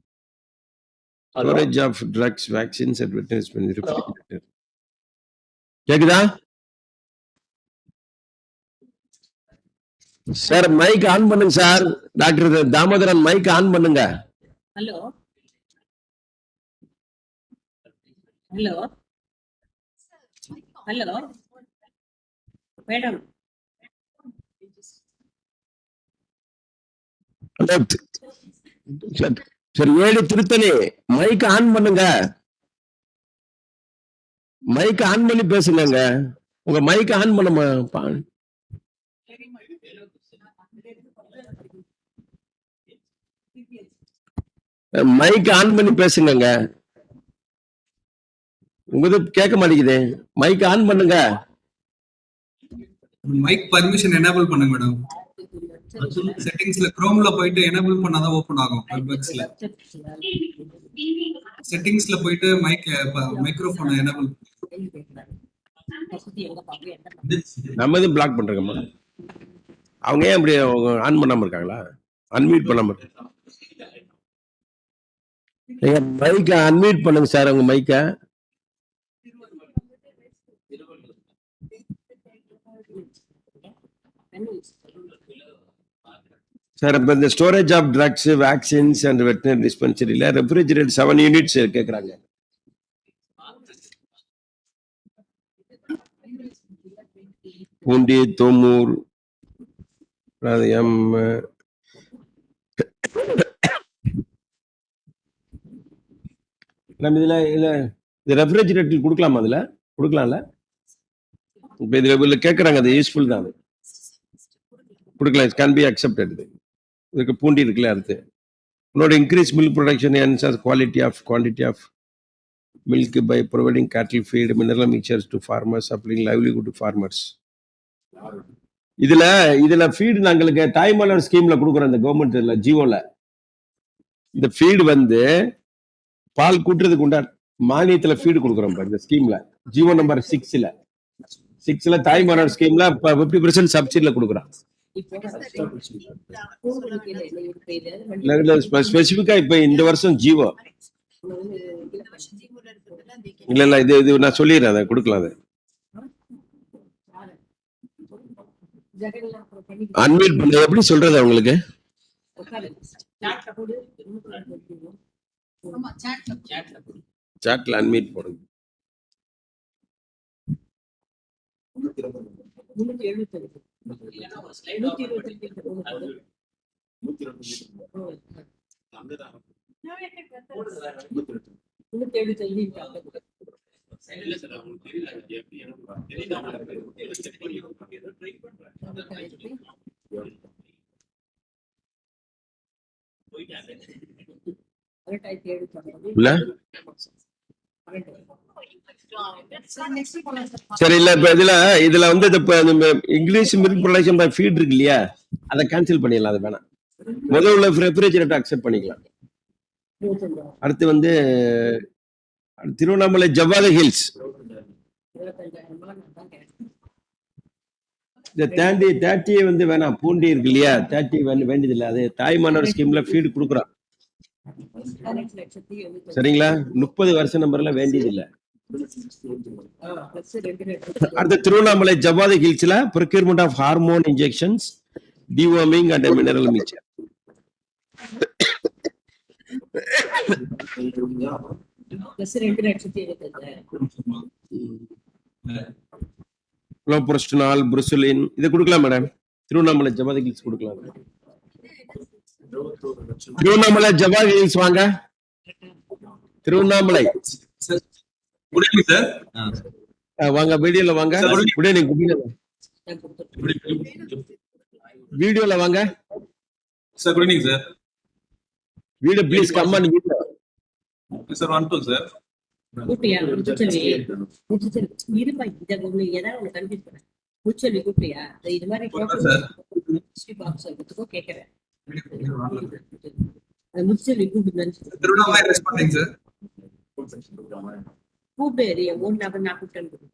Storage of drugs vaccines at veterinary. கேக்குதா சார்? மைக் ஆன் பண்ணுங்க sir. Doctor Damodaran mike on பண்ணுங்க. Hello madam. சரி, 7 திருத்தணி மைக் ஆன் பண்ணுங்க. மைக் ஆன் பண்ணி பேசுங்க. உங்க மைக் ஆன் பண்ண மைக் ஆன் பண்ணி பேசுங்க. உங்களுக்கு கேட்க மாட்டேங்குது. மைக் ஆன் பண்ணுங்க. மைக் பர்மிஷன் எனேபிள் பண்ணுங்க மேடம். செட்டிங்ஸ்ல குரோம்ல போயிட்டு எனேபிள் பண்ணாதான் ஓபன் ஆகும். வெப்எக்ஸ்ல செட்டிங்ஸ்ல போயிட்டு மைக்ரோஃபோன் எனேபிள். நம்ம எதுவும் பிளாக் பண்றோமா? அவங்க ஏன் அப்படி ஆன் பண்ணாம இருக்காங்களா? அன்மியூட் பண்ணாம இருக்காங்க. மைக்க அன்மியூட் பண்ணுங்க சார். உங்க மைக்க சார். இப்ப இந்த storage of drugs vaccines and veterinary டிஸ்பென்சரியில ரெஃப்ரிஜரேட் 7 யூனிட்ஸ் கேக்குறாங்க. பூண்டி, தோமூர், இதுல ரெஃப்ரிஜரேட்டர் கொடுக்கலாமா? அதுல கொடுக்கலாம்ல? இப்ப இதுல கேக்குறாங்க. அது யூஸ்ஃபுல் தான். கொடுக்கலாம். It can be accepted. இதுக்கு பூண்டி இருக்குல்ல. அடுத்து உன்னோட increase milk production enhance quality of milk by providing cattle feed mineral mixtures to farmers supplying livelihood to farmers. இதுல ஃபீடு நாங்களுக்கு டைம் அலர் ஸ்கீம்ல கொடுக்குறோம். இந்த கவர்மெண்ட்ல ஜியோல இந்த ஃபீடு வந்து பால் கூட்டுறதுக்கு உண்டா மானியத்துல ஃபீடு கொடுக்குறோம். இந்த ஸ்கீம்ல ஜியோ நம்பர் 6ல டைம் அலர் ஸ்கீம்ல 50% சப்சிடில கொடுக்குறோம். ஸ்பெசிபிக்கா இப்ப இந்த வருஷம் ஜியோ இல்ல இது நான் சொல்லிடுறேன். அதை கொடுக்கலாம். அதை அன்மியூட் பண்ண எப்படி சொல்றது அவங்களுக்கு? சாட்ல அன்மியூட் போடுங்க. சரி இல்ல இப்ப இதுல வந்து English milk production by feed இருக்கு இல்லையா, அதை கேன்சல் பண்ணிடலாம். அது வேணாம். முதல்ல ரெஃப்ரிஜரேட்டர் அக்செப்ட் பண்ணிக்கலாம். அடுத்து வந்து திருவண்ணாமலை ஜவ்வாது ஹில்ஸ் இந்த 30 வந்து வேணாம், பூண்டி இருக்கு இல்லையா, 30 வேண்டியது இல்லை. அது தாய்மானவர் ஸ்கீம்ல ஃபீடு கொடுக்குறோம். சரிங்களா, 30 வருஷ நம்பர்ல வேண்டியது இல்லை. அடுத்த திருவண்ணாமலை ஜவ்வாது ஹில்ஸ்ல procurement of hormone injections, deworming and mineral mixture. Cloprostenol, buserelin இது கொடுக்கலாம் மேடம். திருவண்ணாமலை ஜவ்வாது ஹில்ஸ் கொடுக்கலாம். திருவண்ணாமலை ஜவ்வாது ஹில்ஸ் வாங்க. Tiruvannamalai good evening sir. வாங்க, வீடியோல வாங்க. Good evening. வீடியோல வாங்க sir. Good evening sir. Video please come on video. Sir 1 2 sir. கூப்பிட்டியா முச்செல்வி? இருப்பா, இதை ஒண்ணு ஏதாவது ஒண்ணு கன்ஃபியூஸ் பண்ண. முச்செல்வி கூப்பிட்டியா? இது மாதிரி கேட்கறேன். முச்செல்வி கூப்பிட்டு திருவண்ணாமலை ரெஸ்பாண்டிங் சார். கூப்பிடு, ஒன் நம்பர் நான் கூப்பிட்டேன். வருது.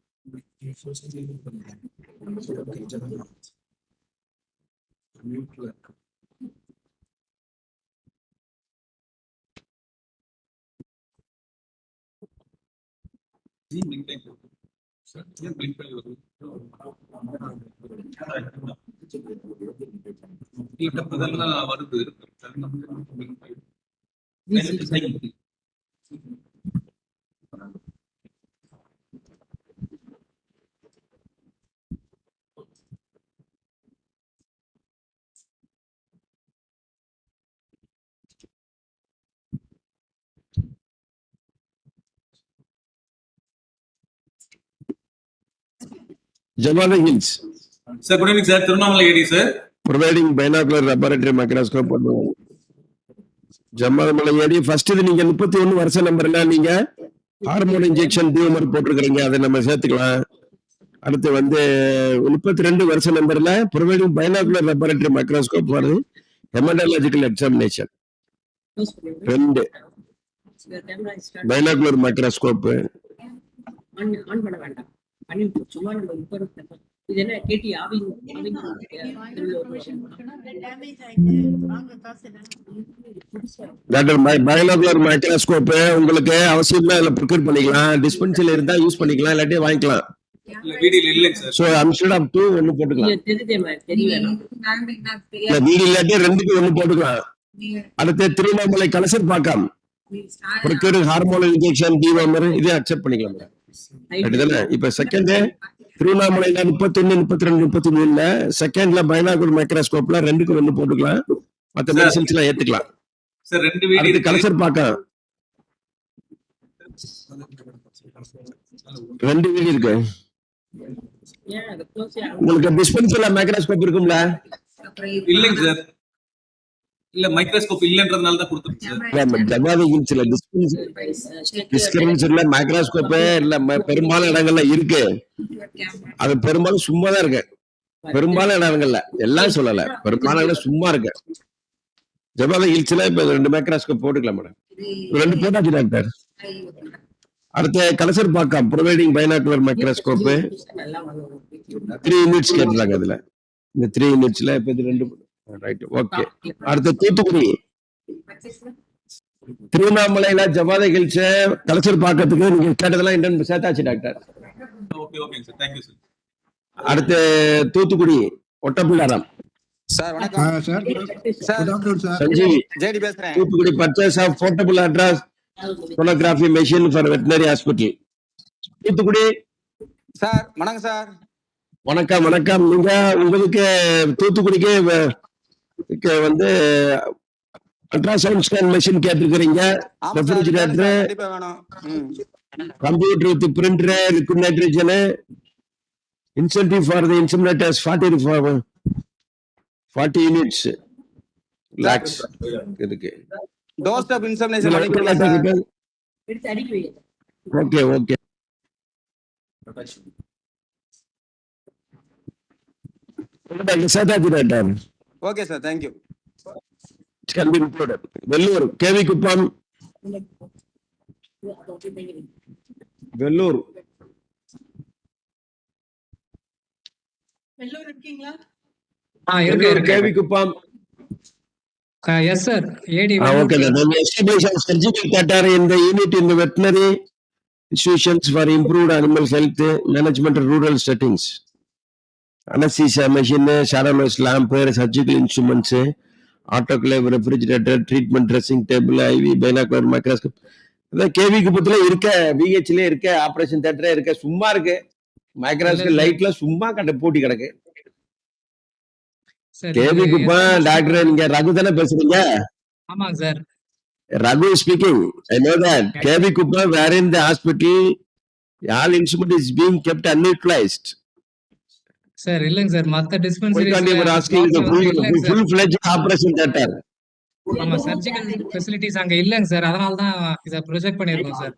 Javadhu hills. Sir good evening sir. Tiruvannamalai AD sir. Providing binocular laboratory microscope பண்ணுவோம். ஜவ்வாது ஏடி ஃபர்ஸ்ட் இது நீங்க 31 வருஷ நம்பர்ல நீங்க ஹார்மோன் இன்ஜெக்ஷன் டியூமர் போட்டிருக்கிறீங்க, அதை நம்ம சேர்த்துக்கலாம். அடுத்து வந்து 32 வருஷ நம்பர்ல ப்ரொவைடிங் பைனாகுலர் லெபார்டரி மைக்ரோஸ்கோப் வருது, ஹெமடாலஜிக்கல் எக்ஸாமினேஷன் 2 பைனாகுலர் மைக்ரோஸ்கோப். ஆன் பண்ண வேண்டாம், பண்ணி சும்மா நம்ம இது என்ன கேட்டி பைனாகுலர் மைக்ரோஸ்கோப் உங்களுக்கு அவசியமா இதுல ப்ரொக்யூர் பண்ணிக்கலாம். டிஸ்பென்சரியில இருந்தா யூஸ் பண்ணிக்கலாம், இல்லாட்டி வாங்கிக்கலாம். சோ இன்ஸ்டெட் ஆஃப் 2 ஒன்னு போட்டுக்கலாம். வீடு இல்லாட்டி 2க்கு 1 போட்டுக்கலாம். அடுத்து திருவண்ணாமலை கலசர் பாக்கம் ப்ரொக்யூர் ஹார்மோன் இன்ஜெக்ஷன் டிவார்மர், இதை அக்செப்ட் பண்ணிக்கலாம். இப்ப செகண்ட் திருவண்ணாமலையில 31 32 33 செகண்ட்ல பைனாகுலர் மைக்ரோஸ்கோப்ல 2க்கு 1 போட்டுக்கலாம். மத்த மெடிசின்ஸ் எல்லாம் ஏத்துக்கலாம். சார் 2 வீடியோ கலசர் பாக்கம் 2 வீடியோ இருக்கு. உங்களுக்கு டிஸ்பென்சர்ல மைக்ரோஸ்கோப் இருக்கும்ல? இல்லைங்க சார். இல்ல மைக்ரோஸ்கோப் இல்லன்றதுனால தான் கொடுத்துருக்கேன். ஜவ்வாது ஹில்ஸ்ல டிஸ்பென்சர்ல மைக்ரோஸ்கோப் இல்ல பெரும்பாலும் இடங்கள்ல இருக்கு. அது பெரும்பாலும் சும்மா தான் இருக்கு. பெரும்பாலும் இடங்கள்ல எல்லாம் சொல்லல, பெரும்பாலும் இடம் சும்மா இருக்கு. ஜவ்வாது ஹில்ஸ்ல இப்ப 2 மைக்ரோஸ்கோப் போட்டுக்கலாம் மேடம். 2 போட்டாச்சு டாக்டர். அடுத்த கலசர் பாக்கம் ப்ரொவைடிங் பைனாகுலர் மைக்ரோஸ்கோப் 3 யூனிட்ஸ் கேட்டுறாங்க. அதுல இந்த 3 யூனிட்ஸ்ல இப்ப இது 2 ரைட். ஓகே. அடுத்த தூத்துக்குடி திருவண்ணாமலையில ஜவ்வாது ஹில்ஸ் கலசர் பாக்கத்துக்கு நீங்க கேட்டதெல்லாம் என்னன்னு சேர்த்தாச்சு doctor. Okay okay sir. Thank you sir. அடுத்து தூத்துக்குடி ஒட்டப்பிள்ளாரம் சார் வணக்கம் சார். சஞ்சீவி ஜேடி பேசுறேன். Thoothukudi purchase of portable address sonography machine for veterinary hospital Thoothukudi. Sir வணக்கம் சார். வணக்கம் வணக்கம். நீங்க உங்களுக்கு தூத்துக்குடிக்கு வந்து அல்ட்ராசவுண்ட் ஸ்கேன் மெஷின் கேட்டிருக்கிறீங்க, refrigerator, computer with printer, liquid nitrogen, incentive for the inseminators 40 units lakhs இருக்கு. டோர் ஸ்டெப் இன்சமினேஷன் பண்ணிக்கலாம் sir. Okay okay. Okay sir, thank you. It can be included. Vellore, KV Kuppam, Vellore. Vellore இருக்கீங்களா? Vellore, KV Kuppam. Yes sir AD Okay, then establish a surgical theatre in the unit in the veterinary institutions for improved animal health management in rural settings. Anesthesia machine, Charolais lamp, surgical instruments, autoclave, refrigerator, treatment dressing table, IV, binocular microscope. அதான் KV குப்பத்துல இருக்க விஹெச்ல இருக்க operation தியேட்டரே இருக்க சும்மா இருக்கு. Microscope லைட்ல சும்மா போட்டி கிடக்கு. கேவி குப்பம் டாக்டர் நீங்க ரகு தானே பேசுறீங்க? ஆமாங்க sir. Raghu is speaking. I know that. KV Kuppam, where in the hospital, all instrument is being kept unutilized. Sir இல்லங்க சார் மத்த Why டிஸ்பென்சரிஸ்ல can't you asking the full-fledged operation theater? ஆமா surgical facilities அங்க இல்லங்க sir. அதனால தான் இத project பண்ணிருக்கோம் sir.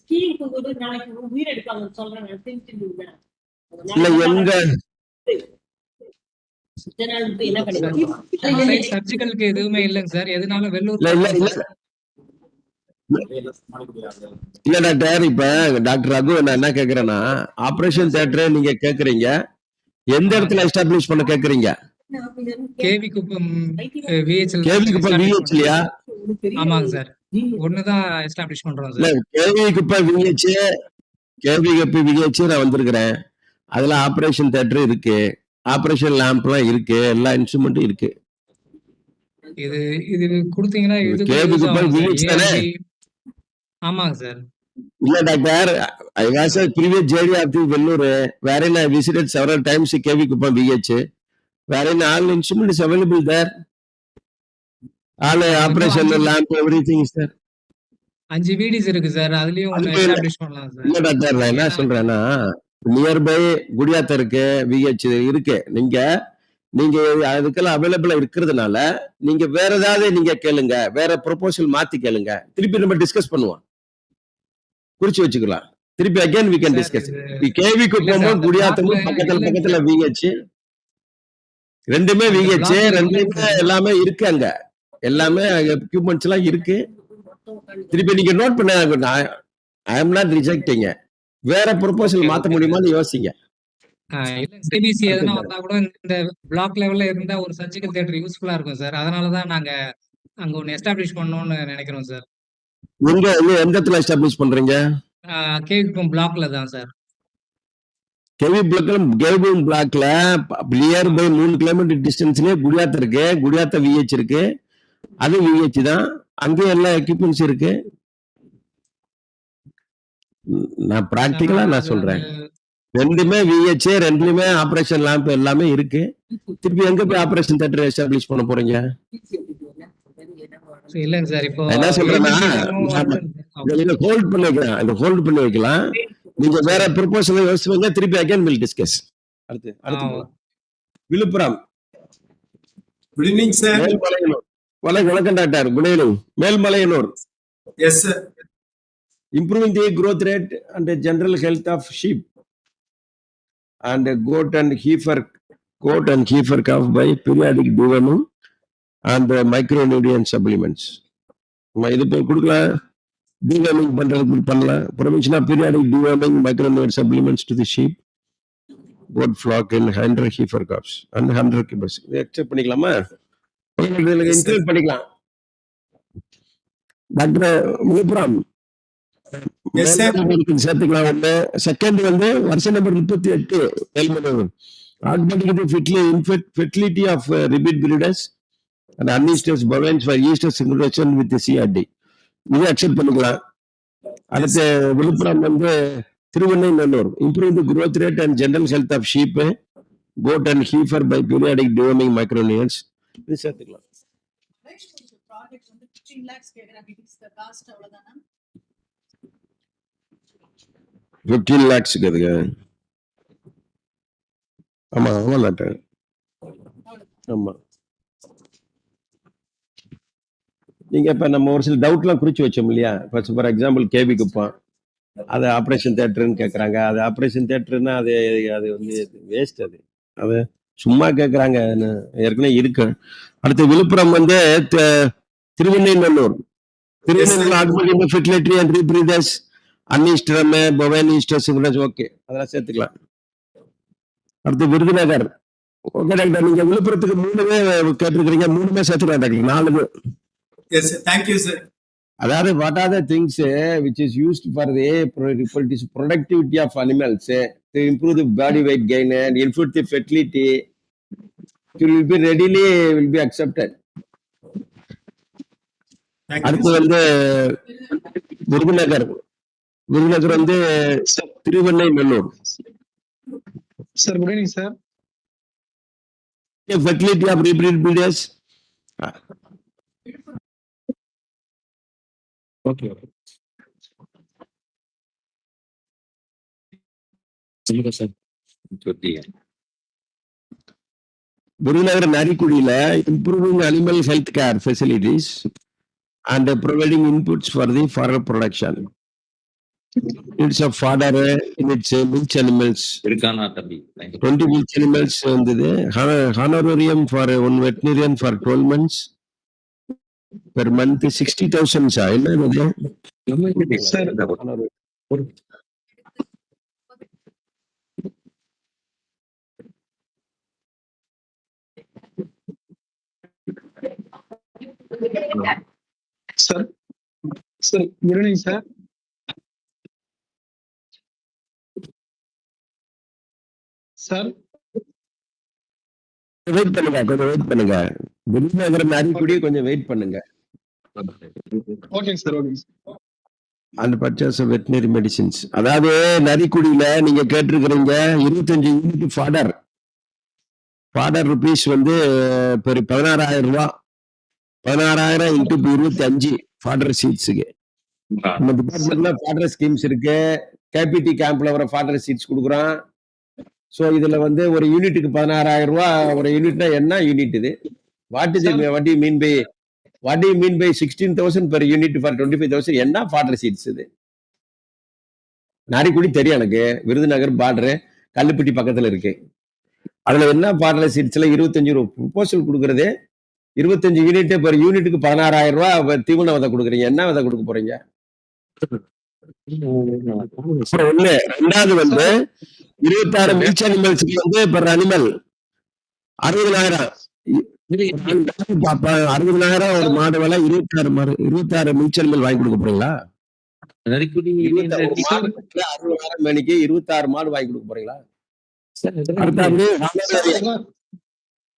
Scheme போகும்போது நாளைக்கு உயிர் எடுப்பாங்கன்னு சொல்றாங்க. இல்ல எங்க என்ன பண்ணுவீங்க? சர்ஜிக்கலுக்கு எதுவுமே இல்லங்க சார். எதனால வெள்ளூர் இல்ல டாக்டர், இப்ப டாக்டர் ரகு நான் என்ன கேக்குறேன்னா, ஆபரேஷன் தியேட்டர் நீங்க கேக்குறீங்க, எந்த இடத்துல எஸ்டாப்ளிஷ் பண்ண கேக்குறீங்க? கேவி குப்பம் விஹெச்எல். கேவி குப்பம் விஹெச்லயா? ஆமாங்க சார். ஒண்ணுதான் எஸ்டாப்ளிஷ் பண்றோம் இல்ல சார். கேவி குப்பம் விஹெச், கேவி குப்பம் விஹெச் நான் வந்திருக்கிறேன். அதுல ஆபரேஷன் தியேட்டர் இருக்கு, ஆபரேஷன் லேம்ப்லாம் இருக்கு, எல்லா இன்ஸ்ட்ருமெண்ட்டும் இருக்கு. இது இது கொடுத்தீங்கன்னா இது கேவி குப்பம் விஹெச் தானே? ஆமாங்க சார். இல்ல doctor, I was a previous JD of the Vellore, wherein I visited several times KV Kuppam VH, wherein all instrument is available there. All operation lamp, everything is there. 5 வீடிஸ் இருக்கு sir. அதுலயும் ஒன்னு establish பண்ணலாம் sir. இல்ல doctor, நான் என்ன சொல்றேன்னா, nearby குடியாத்த இருக்கு, VH இருக்கு. நீங்க அதுக்கெல்லாம் அவைலபிளா இருக்கிறதுனால நீங்க வேற ஏதாவது நீங்க கேளுங்க, வேற ப்ரொபோசல் மாத்தி கேளுங்க, திருப்பி நம்ம டிஸ்கஸ் பண்ணுவோம், குறிச்சு வச்சுக்கலாம். திருப்பி again we can discuss. KV குப்பமும் குடியாத்தமும் பக்கத்துல VH, ரெண்டுமே VH, ரெண்டுமே எல்லாமே இருக்கு, அங்க எல்லாமே எக்யூப்மெண்ட்ஸ் எல்லாம் இருக்கு. திருப்பி நீங்க நோட் பண்ண, I am not rejecting. வேற ப்ரொபோசல் மாத்த முடியுமான்னு யோசிங்க. சிபிசி எதனா வந்தா கூட இந்த பிளாக் லெவல்ல இருந்தா ஒரு சர்ஜிக்கல் தியேட்டர் யூஸ்ஃபுல்லா இருக்கும் சார். அதனால தான் நாங்க அங்க ஒன்னு எஸ்டாப்ளிஷ் பண்ணணும்னு நினைக்கிறோம் சார். நீங்க எந்த இடத்துல எஸ்டாப்ளிஷ் பண்றீங்க? கேவிபம் பிளாக்ல தான் சார். கேவி பிளாக்ல நியர் பை 3 கிலோமீட்டர் டிஸ்டன்ஸ்லயே குடியாத்த இருக்கு, குடியாத்த VH இருக்கு, அது VH தான். அங்கே எல்லா எக்யூப்மெண்ட்ஸ் இருக்கு. நான் பிராக்டிகலா நான் சொல்றேன், ரெண்டுமே VH, ரெண்டுலயுமே ஆபரேஷன் லேம்ப் எல்லாமே இருக்கு. திருப்பி எங்க போய் ஆபரேஷன் தியேட்டர் எஸ்டாப்ளிஷ் பண்ண போறீங்க? இல்லங்க சார். இப்போ என்ன சொல்றேன்னா, இத ஹோல்ட் பண்ணி வைக்கலாம். நீங்க வேற ப்ரொபோசல் யோசிச்சுங்க, திருப்பி அகைன் வில் டிஸ்கஸ். அடுத்து விழுப்புரம். Good evening sir. வணக்கம் doctor. Good evening. Melmalaiyanur. Yes sir. Improving the growth rate and the general health of sheep and goat and heifer calf by periodic deworming and micronutrient supplements. இது கொடுக்கலாம், deworming பண்றதுக்கு பண்ணலாம். Prevention of periodic deworming, micronutrient supplements to the sheep, goat flock and 100 heifer calves and 100 kibbles. இதை accept பண்ணிக்கலாமா? Include பண்ணிக்கலாம். Doctor Villupuram சேர்த்துக்கலாம். ஒண்ணு. Second வந்து வருஷம் number 38 fertility of repeat breeders and unestrous bovines for estrous synchronization with the CRD. இது accept பண்ணிக்கலாம். அடுத்து விழுப்புரம் வந்து Thiruvannur, improve the growth rate and general health of sheep, goat and heifer by periodic deworming micronutrients. இது சேர்த்துக்கலாம். Project வந்து 15 lakhs கேக்குறாங்க. It's the cost அவ்வளவுதானா? 15 lakhs இருக்குதுங்க. ஆமா டாக்டர். ஆமா, நீங்க இப்ப நம்ம ஒரு சில டவுட்லாம் குறிச்சு வச்சோம் இல்லையா? ஃபார் எக்ஸாம்பிள் கேவி குப்பம், அது ஆபரேஷன் தியேட்டர்னு கேக்குறாங்க. அது ஆபரேஷன் தியேட்டர்னா அது வந்து வேஸ்ட். அது சும்மா கேக்குறாங்க. ஏற்கனவே இருக்கு. அடுத்து விழுப்புரம் வந்து Thiruvennainallur. Thiruvennainallur augment fertility and repeat breeders anoestrus bovine oestrus Sivaraj. Okay, அதெல்லாம் சேர்த்துக்கலாம். அடுத்து விருதுநகர். ஓகே டாக்டர், நீங்க விழுப்புரத்துக்கு 3மே கேட்டிருக்கிறீங்க. 3மே சேர்த்துக்கலாம் doctor. 4. Yes sir, thank you sir. அதாவது what are the things which is used for the productivity of animals to improve the body weight gain and improve the fertility will be readily will be accepted. அடுத்து வந்து விருதுநகர் வந்து Thiruvennainallur. Sir good evening sir. Fertility of repeat breeders. Okay sir. Virudhunagar நரிக்குடியில improving animal health care facilities and providing inputs for the further production. It's a fodder in its milk animals. 20 milk animals வந்தது. Honorarium for one veterinarian for 12 months. Per month 60,000 sir. என்ன sir sir good evening sir. Sir wait பண்ணுங்க. விருதுநகர் நரிக்குடி கொஞ்சம் wait பண்ணுங்க. ஓகேங்க sir. ஓகேங்க sir. And purchase veterinary medicines. அதாவது நரிக்குடியில நீங்க கேட்டிருக்கிறீங்க 25 யூனிட் ஃபாடர் ருபீஸ் வந்து பெரு 16,000 ரூபாய். 16,000 இன்ட்டு 25 ஃபாடர் சீட்ஸுக்கு. நம்ம டிபார்ட்மெண்ட்ல ஃபாடர் ஸ்கீம்ஸ் இருக்கு. கேபிடி கேம்ப்ல வர ஃபாடர் சீட்ஸ் கொடுக்குறோம். ஸோ இதுல வந்து ஒரு யூனிட்டுக்கு 16,000 ரூபாய். ஒரு யூனிட்னா என்ன யூனிட் இது? What you mean by 16,000 per unit for 25,000? என்ன ஃபாடர் சீட்ஸ் இது? நரிக்குடி தெரியும் எனக்கு. விருதுநகர் பார்டரு கல்லுப்பட்டி பக்கத்துல இருக்கு. அதுல என்ன ஃபாடர் சீட்ஸ்ல 25 ரூபாய் ப்ரொபோசல் கொடுக்கறது. 25 யூனிட் பெர் யூனிட்டுக்கு 16,000 ரூபாய் தீவன விதை கொடுக்குறீங்க. என்ன விதை கொடுக்க போறீங்க? ஒண்ணு. ரெண்டாவது வந்து 26 மில்க் அனிமல்ஸ்க்கு வந்து பெர் அனிமல் 60,000. 60,000 ஒரு மாடு விலை. 26 மில்க் அனிமல் வாங்கி கொடுக்க போறீங்களா? 60,000 மணிக்கு 26 மாடு வாங்கி கொடுக்க போறீங்களா?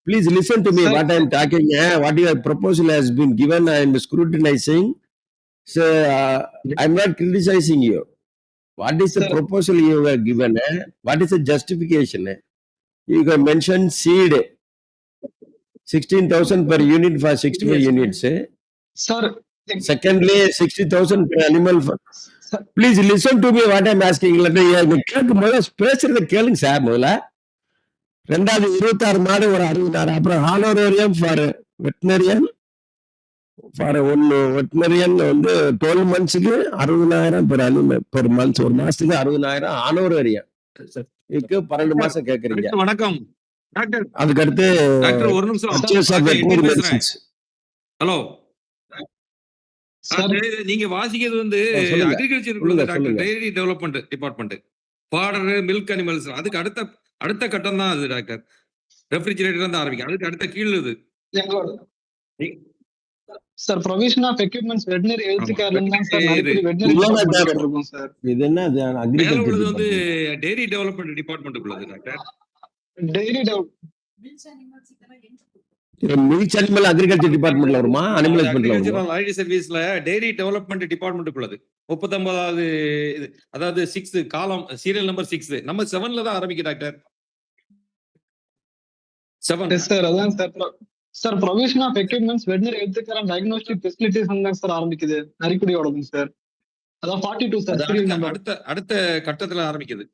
Please listen to me. What I am talking. What your proposal has been given. I am scrutinizing. So I am not criticizing you. What is the proposal you have given? What is the justification? You have mentioned seed 16,000 per unit for 65 units. Sir. Secondly, 60,000 per animal. Please listen to me. What I am asking. பேசுறத கேளுங்க sir முதல்ல. ரெண்டாவது 26 மாடு ஒரு 60,000. அப்புறம் ஹானோரேரியம் for veterinarian வந்து 12 மந்த்ஸ்க்கு 60,000 per animal per month. ஒரு மாசத்துக்கு 60,000 ஹானோரேரியம். இதுக்கு 12 மாசம் கேக்குறீங்க. வணக்கம் டாக்டர். அதுக்கு அடுத்து டாக்டர் ஒரு நிமிஷம். ஹலோ நீங்க வாசிக்கிறது வந்து agriculture dairy development department fodder milk animals. அதுக்கு அடுத்த கட்டம் தான் அது டாக்டர். ரெஃப்ரிஜரேட்டர் தான் ஆரம்பிக்கும். அதுக்கு அடுத்த கீழ் இது sir provision of equipments veterinary health கேர்ல தான் சார் வெட்டனரி இருக்கும் சார். இது என்ன அக்ரிகல்ச்சர் வந்து டெய்ரி டெவலப்மெண்ட் டிபார்ட்மெண்ட் உள்ளது doctor. Dairy milk animal agriculture டிபார்ட்மெண்ட்ல வருமா? அனிமல் ஹஸ்பண்ட்ல வருமா? ஐடி சர்வீஸ்ல டெய்ரி டெவலப்மெண்ட் டிபார்ட்மெண்ட் உள்ளது. 39வது இது, அதாவது 6 காலம் சீரியல் நம்பர் 6. நம்ம 7ல தான் ஆரம்பிக்கும் டாக்டர். 7 சார். அதான் sir provision of equipments veterinary health care and diagnostic facilities தான் சார் ஆரம்பிக்குது. நரிக்குடியோடது சார். அதான் 42 சார் சீரியல் நம்பர். அடுத்த கட்டத்துல ஆரம்பிக்குது.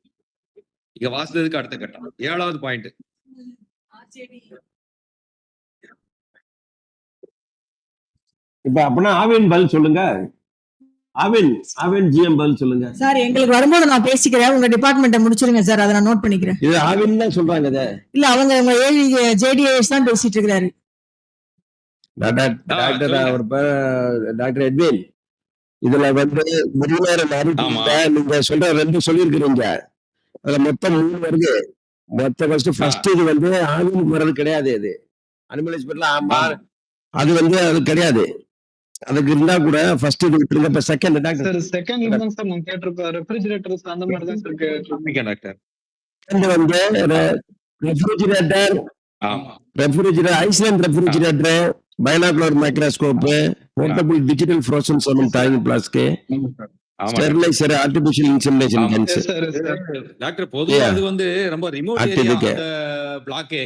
இங்க வாசித்ததுக்கு அடுத்த கட்டம் 7வது பாயிண்ட். இப்ப அப்படின்னா ஆவின் பதில் சொல்லுங்க. ஆவின் ஜிஎம் பதில் சொல்லுங்க. சார் எங்களுக்கு வரும்போது நான் பேசிக்கிறேன், உங்க டிபார்ட்மெண்ட்டை முடிச்சிருங்க சார், அதை நான் நோட் பண்ணிக்கிறேன். இது ஆவின் தான் சொல்றாங்க இதை. இல்ல அவங்க உங்க ஜேடிஎஸ் தான் பேசிட்டு இருக்கிறாரு. டாக்டர் அவர் டாக்டர் எட்வின், இதுல வந்து நீங்க சொல்ற 2 சொல்லியிருக்கிறீங்க, அதுல மொத்தம் 3 வருது. ஃபர்ஸ்ட் இது வந்து ஆவின் வர்றது கிடையாது. இது அனிமல் ஹாஸ்பிட்டல் அது வந்து அது கிடையாது. அதுக்கு இருந்தா கூட ஃபர்ஸ்ட் இது விட்டுருங்க. இப்ப செகண்ட் டாக்டர் சார் செகண்ட் தான் சார் நான் கேட்டிருப்பேன். ரெஃப்ரிஜரேட்டர்ஸ் அந்த மாதிரி தான் சார் கேட்டிருக்கேன் டாக்டர். வந்து refrigerator Iceland refrigerator, binocular microscope, portable digital frozen semen time flask, steriliser, artificial insemination guns. Doctor பொதுவா அது வந்து ரொம்ப ரிமோட் ஏரியா அந்த பிளாக்கே.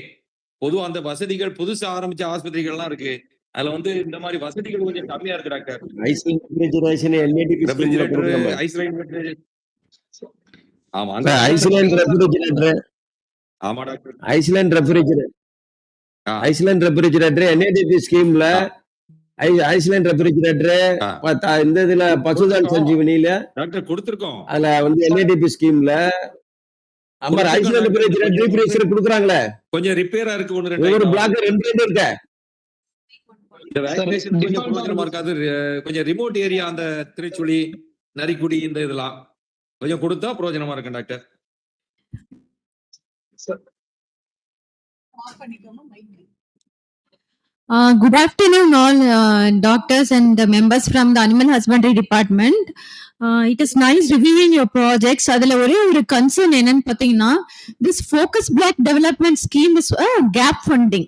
பொதுவா அந்த வசதிகள் புதுசா ஆரம்பிச்ச ஆஸ்பத்திரிகள்லாம் இருக்கு, அதுல வந்து இந்த மாதிரி வசதிகள் கொஞ்சம் கம்மியா இருக்கு doctor. Ice lined refrigeration LADP refrigerator Iceland refrigerator. ஆமா அந்த ஐஸ்லேண்ட் ரெஃப்ரிஜரேட்டர். ஆமா டாக்டர். ஐஸ்லேண்ட் ரெஃப்ரிஜரேட்டர் என்ஏடிபி ஸ்கீம்ல ஐஸ்லேண்ட் ரெஃப்ரிஜரேட்டர் இந்த இதுல பசுதான் சஞ்சீவனியில டாக்டர் கொடுத்திருக்கோம். அதுல வந்து என்ஏடிபி ஸ்கீம்ல அப்புறம் ஐஸ்லேண்ட் ரெஃப்ரிஜரேட்டர் ரீஃப்ரிஜரேட்டர் கொடுக்குறாங்களே, கொஞ்சம் ரிப்பேரா இருக்கு. ஒவ்வொரு பிளாக் 2 இருக்க. இந்த வேக்சினேஷன் கொஞ்சம் பிரயோஜனமா இருக்காது. கொஞ்சம் ரிமோட் ஏரியா அந்த திருச்சுழி, நரிக்குடி இந்த இதெல்லாம் கொஞ்சம் கொடுத்தா பிரயோஜனமா இருக்கும் doctor. Good afternoon all doctors and the members from the Animal Husbandry Department. It is nice reviewing your projects. அதுல ஒரே ஒரு கன்சர்ன் என்னன்னு பாத்தீங்கன்னா, this focus block development scheme is gap funding.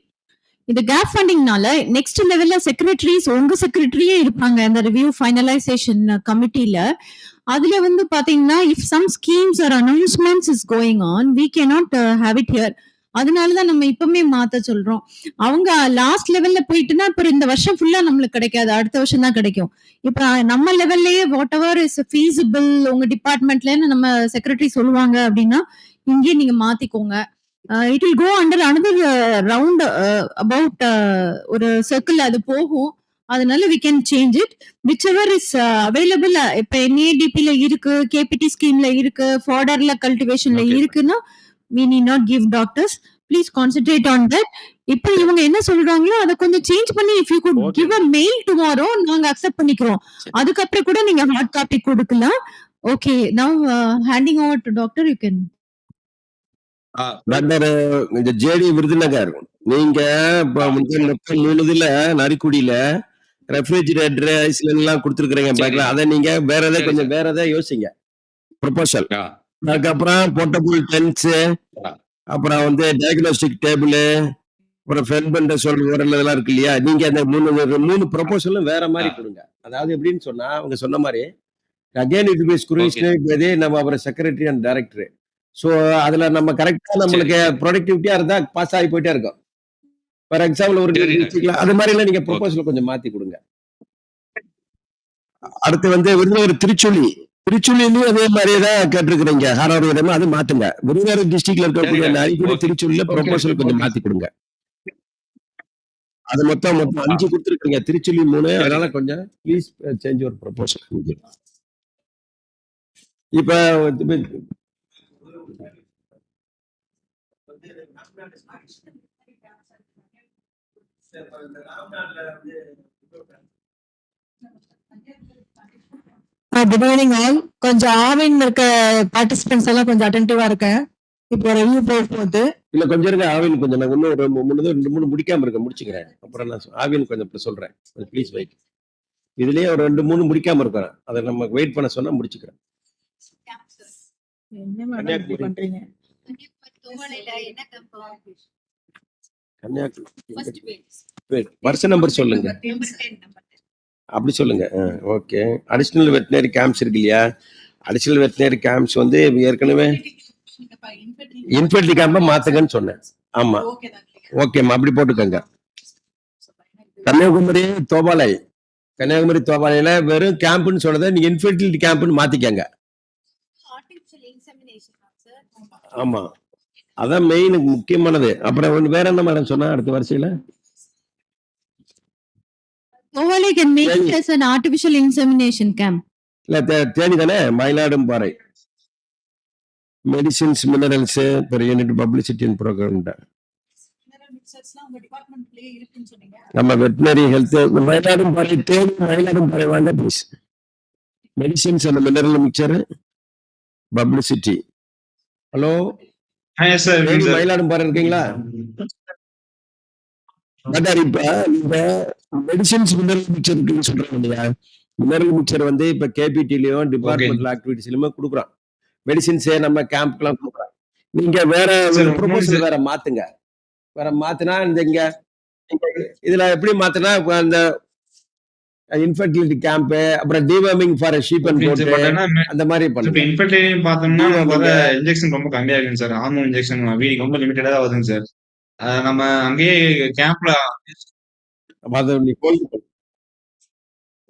இந்த கேப் ஃபண்டிங்னால நெக்ஸ்ட் லெவல்ல செக்ரட்டரிஸ் உங்க செக்ரட்டரியே இருப்பாங்க இந்த ரிவ்யூ ஃபைனலைசேஷன் கமிட்டில. அதுல வந்து பாத்தீங்கன்னா if some schemes or announcements is going on we cannot have it here. அதனாலதான் நம்ம இப்பவுமே மாத்த சொல்றோம். அவங்க லாஸ்ட் லெவல்ல போயிட்டுன்னா அப்புறம் இந்த வருஷம் ஃபுல்லா நம்மளுக்கு கிடைக்காது, அடுத்த வருஷம் தான் கிடைக்கும். இப்ப நம்ம லெவல்லயே வாட் எவர் இஸ் ஃபீஸிபிள் உங்க டிபார்ட்மெண்ட்ல நம்ம செக்ரட்டரி சொல்லுவாங்க அப்படின்னா இங்கேயே நீங்க மாத்திக்கோங்க. It will go under another round about ஒரு circle அது போகும். அதனால we can change it whichever is available. இப்ப NADP ல இருக்கு, KPT ஸ்கீம்ல இருக்கு, fodderல கல்டிவேஷன்ல இருக்குன்னா we need not give doctors. Please concentrate on that. இப்ப இவங்க என்ன சொல்றாங்களோ அதை கொஞ்சம் சேஞ்ச் பண்ணி if you could give a mail tomorrow நாங்க அக்செப்ட் பண்ணிக்கிறோம். அதுக்கப்புறம் கூட நீங்க ஹார்ட் காப்பி கொடுக்கலாம். Okay, now handing over to doctor, you can. Doctor இந்த ஜேடி விருதுநகர், நீங்க இப்ப மொத்தம் 3 இதுல நரிக்குடியில ரெஃப்ரிஜரேட்டர் ஐஸ்லேண்ட் எல்லாம் கொடுத்துருக்கீங்க பாக்கலாம். அதை நீங்க வேற எதாவது கொஞ்சம் வேற எதாவது யோசிங்க ப்ரொபோசல். அதுக்கப்புறம் போர்ட்டபிள் டென்ஸ், அப்புறம் வந்து டயக்னோஸ்டிக் டேபிள், அப்புறம் ஃபென்பண்ட இதெல்லாம் இருக்கு இல்லையா, நீங்க அந்த 3 ப்ரொபோசலும் வேற மாதிரி கொடுங்க. அதாவது எப்படின்னு சொன்னா அவங்க சொன்ன மாதிரி அகைன் இட் பி ஸ்க்ரூனிஷ் நம்ம அப்புறம் செக்ரட்டரி அண்ட் டைரக்டர். சோ அதுல நம்ம கரெக்டா நம்மளுக்கு ப்ரொடக்டிவிட்டியா இருந்தா பாஸ் ஆகி போயிட்டே இருக்கும். ஃபார் எக்ஸாம்பிள் ஒரு அது மாதிரி எல்லாம் நீங்க ப்ரொபோசல் கொஞ்சம் மாத்தி கொடுங்க. அடுத்து வந்து விருதுநகர் திருச்சுள்ளியும் அதே மாதிரியே தான் கேட்டிருக்கிறீங்க. ஹாரர் விதமா அது மாத்துங்க. விருதுநகர் டிஸ்ட்ரிக்ட்ல இருக்கக்கூடிய நரிக்குடி திருச்சுள்ளில ப்ரொபோசல் கொஞ்சம் மாத்தி கொடுங்க. அது மொத்தம் 5 கொடுத்துருக்கீங்க, திருச்சுள்ளி 3. அதனால கொஞ்சம் ப்ளீஸ் சேஞ்ச் யுவர் ப்ரொபோசல். இப்ப குட் ஈவினிங் ஆல். கொஞ்சம் ஆவின் இருக்க பார்ட்டிசிபென்ட்ஸ் எல்லாம் கொஞ்சம் அட்டென்டிவா இருக்கேன். இப்போ ரிவ்யூ போகும்போது இல்ல கொஞ்சம் இருங்க. ஆவின் கொஞ்சம் நான் இன்னும் 2-3 முடிக்காம இருக்க முடிச்சுக்கிறேன். அப்புறம் நான் ஆவின் கொஞ்சம் சொல்றேன். Please wait. இதுலயே ஒரு 2-3 முடிக்காம இருக்கிறேன். அதை நம்ம வெயிட் பண்ண சொன்னா முடிச்சுக்கிறேன். வருஷ நம்பர் சொல்லுங்க. அப்படி சொல்லுங்க. ஓகே. அடிஷனல் வெட்டினரி கேம்ப்ஸ் இருக்கு இல்லையா, அடிஷனல் வெட்டினரி கேம்ப்ஸ் வந்து ஏற்கனவே இன்ஃபெர்டிலிட்டி கேம்ப மாத்துங்கன்னு சொன்னேன். ஆமா ஓகேம்மா, அப்படி போட்டுக்கோங்க. கன்னியாகுமரி தோபாலையில வெறும் கேம்ப்னு சொன்னதை நீங்க இன்ஃபெர்டிலிட்டி கேம்ப்னு மாத்திக்கங்க. ஆமா அதான் மெயின் முக்கியமானது. அப்புறம் வேற என்ன மேடம் சொன்னா அடுத்த வரிசையில Ovale can make it as an artificial insemination camp. இல்ல தேனி தானே, Mayiladumparai medicines minerals per unit publicity and program. நம்ம வெட்டினரி ஹெல்த் மயிலாடும்பாறை தேனி மயிலாடும்பாறை வாங்க please. Medicines and mineral mixture publicity. Hello Theni Mayiladumparai இருக்கீங்களா? இப்ப இந்த மெடிசின்ஸ் மினரல் மிக்சர் இருக்குன்னு சொல்றாங்க இல்லையா, மினரல் மிக்சர் வந்து இப்ப கேபிடிலயும் டிபார்ட்மெண்டல் ஆக்டிவிட்டிஸ்லயுமே கொடுக்குறோம். மெடிசின்ஸே நம்ம கேம்ப்லாம் கொடுக்குறோம். நீங்க வேற ப்ரொபோசல் வேற மாத்துங்க. வேற மாத்தினா இங்க இதுல எப்படி மாத்தினா அந்த இன்ஃபர்டிலிட்டி கேம்ப், அப்புறம் deworming for sheep and goat அந்த மாதிரி பண்ணுங்க. இன்ஃபர்டிலிட்டி பார்த்தோம்னா இன்ஜெக்ஷன் ரொம்ப கம்மியா இருக்குங்க சார். ஹார்மோன் இன்ஜெக்ஷன் வீடிக்கு ரொம்ப லிமிட்டடா தான் வருதுங்க சார். நம்ம அங்கேயே கேம்ப்ல அதை நீ கோல்டு போடு.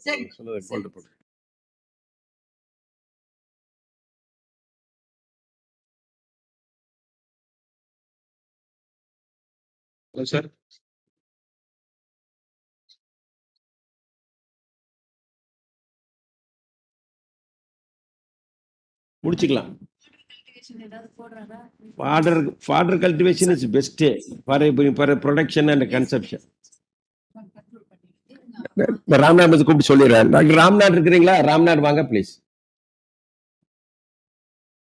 சொல்லுங்க, கோல்டு போடு. சார் முடிச்சுக்கலாம். Fodder cultivation is best for production and consumption. Ramnath கூப்பிட்டு சொல்லிடுறேன். டாக்டர் ராம்நாத் இருக்கிறீங்களா? ராம்நாத் வாங்க ப்ளீஸ்.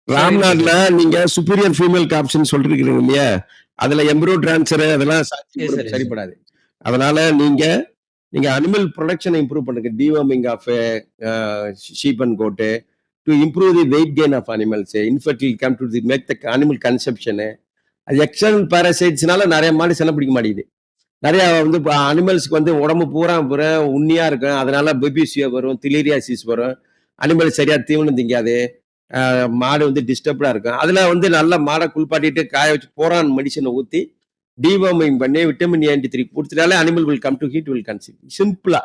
ராம்நாத்ல நீங்க சுப்பீரியர் ஃபீமேல் காப்ஷன் சொல்லிருக்கீங்க இல்லையா, அதுல எம்ப்ரோ டிரான்ஸ்ஃபர் அதெல்லாம் சரிப்படாது. அதனால நீங்க அனிமல் ப்ரொடக்ஷனை இம்ப்ரூவ் பண்ணுங்க. Deworming of sheep and goat to improve the weight gain of animals, infertility come to the make the animal conception. அது எக்ஸ்டர்னல் பாராசைட்ஸ்னால நிறைய மாடு செல்ல பிடிக்க மாட்டேங்குது. நிறைய வந்து அனிமல்ஸ்க்கு வந்து உடம்பு பூரா உண்ணியா இருக்கும். அதனால பெபிசியா வரும், திலேரியாசிஸ் வரும். அனிமல் சரியா தீவனம் திங்காது, மாடு வந்து டிஸ்டர்ப்டா இருக்கும். அதுல வந்து நல்ல மாடை குளிப்பாட்டிட்டு காய வச்சு போரான் மெடிசனை ஊத்தி டிவார்மிங் பண்ணி விட்டமின் A3 கொடுத்துட்டாலே animal will come to heat will conceive. சிம்பிளா.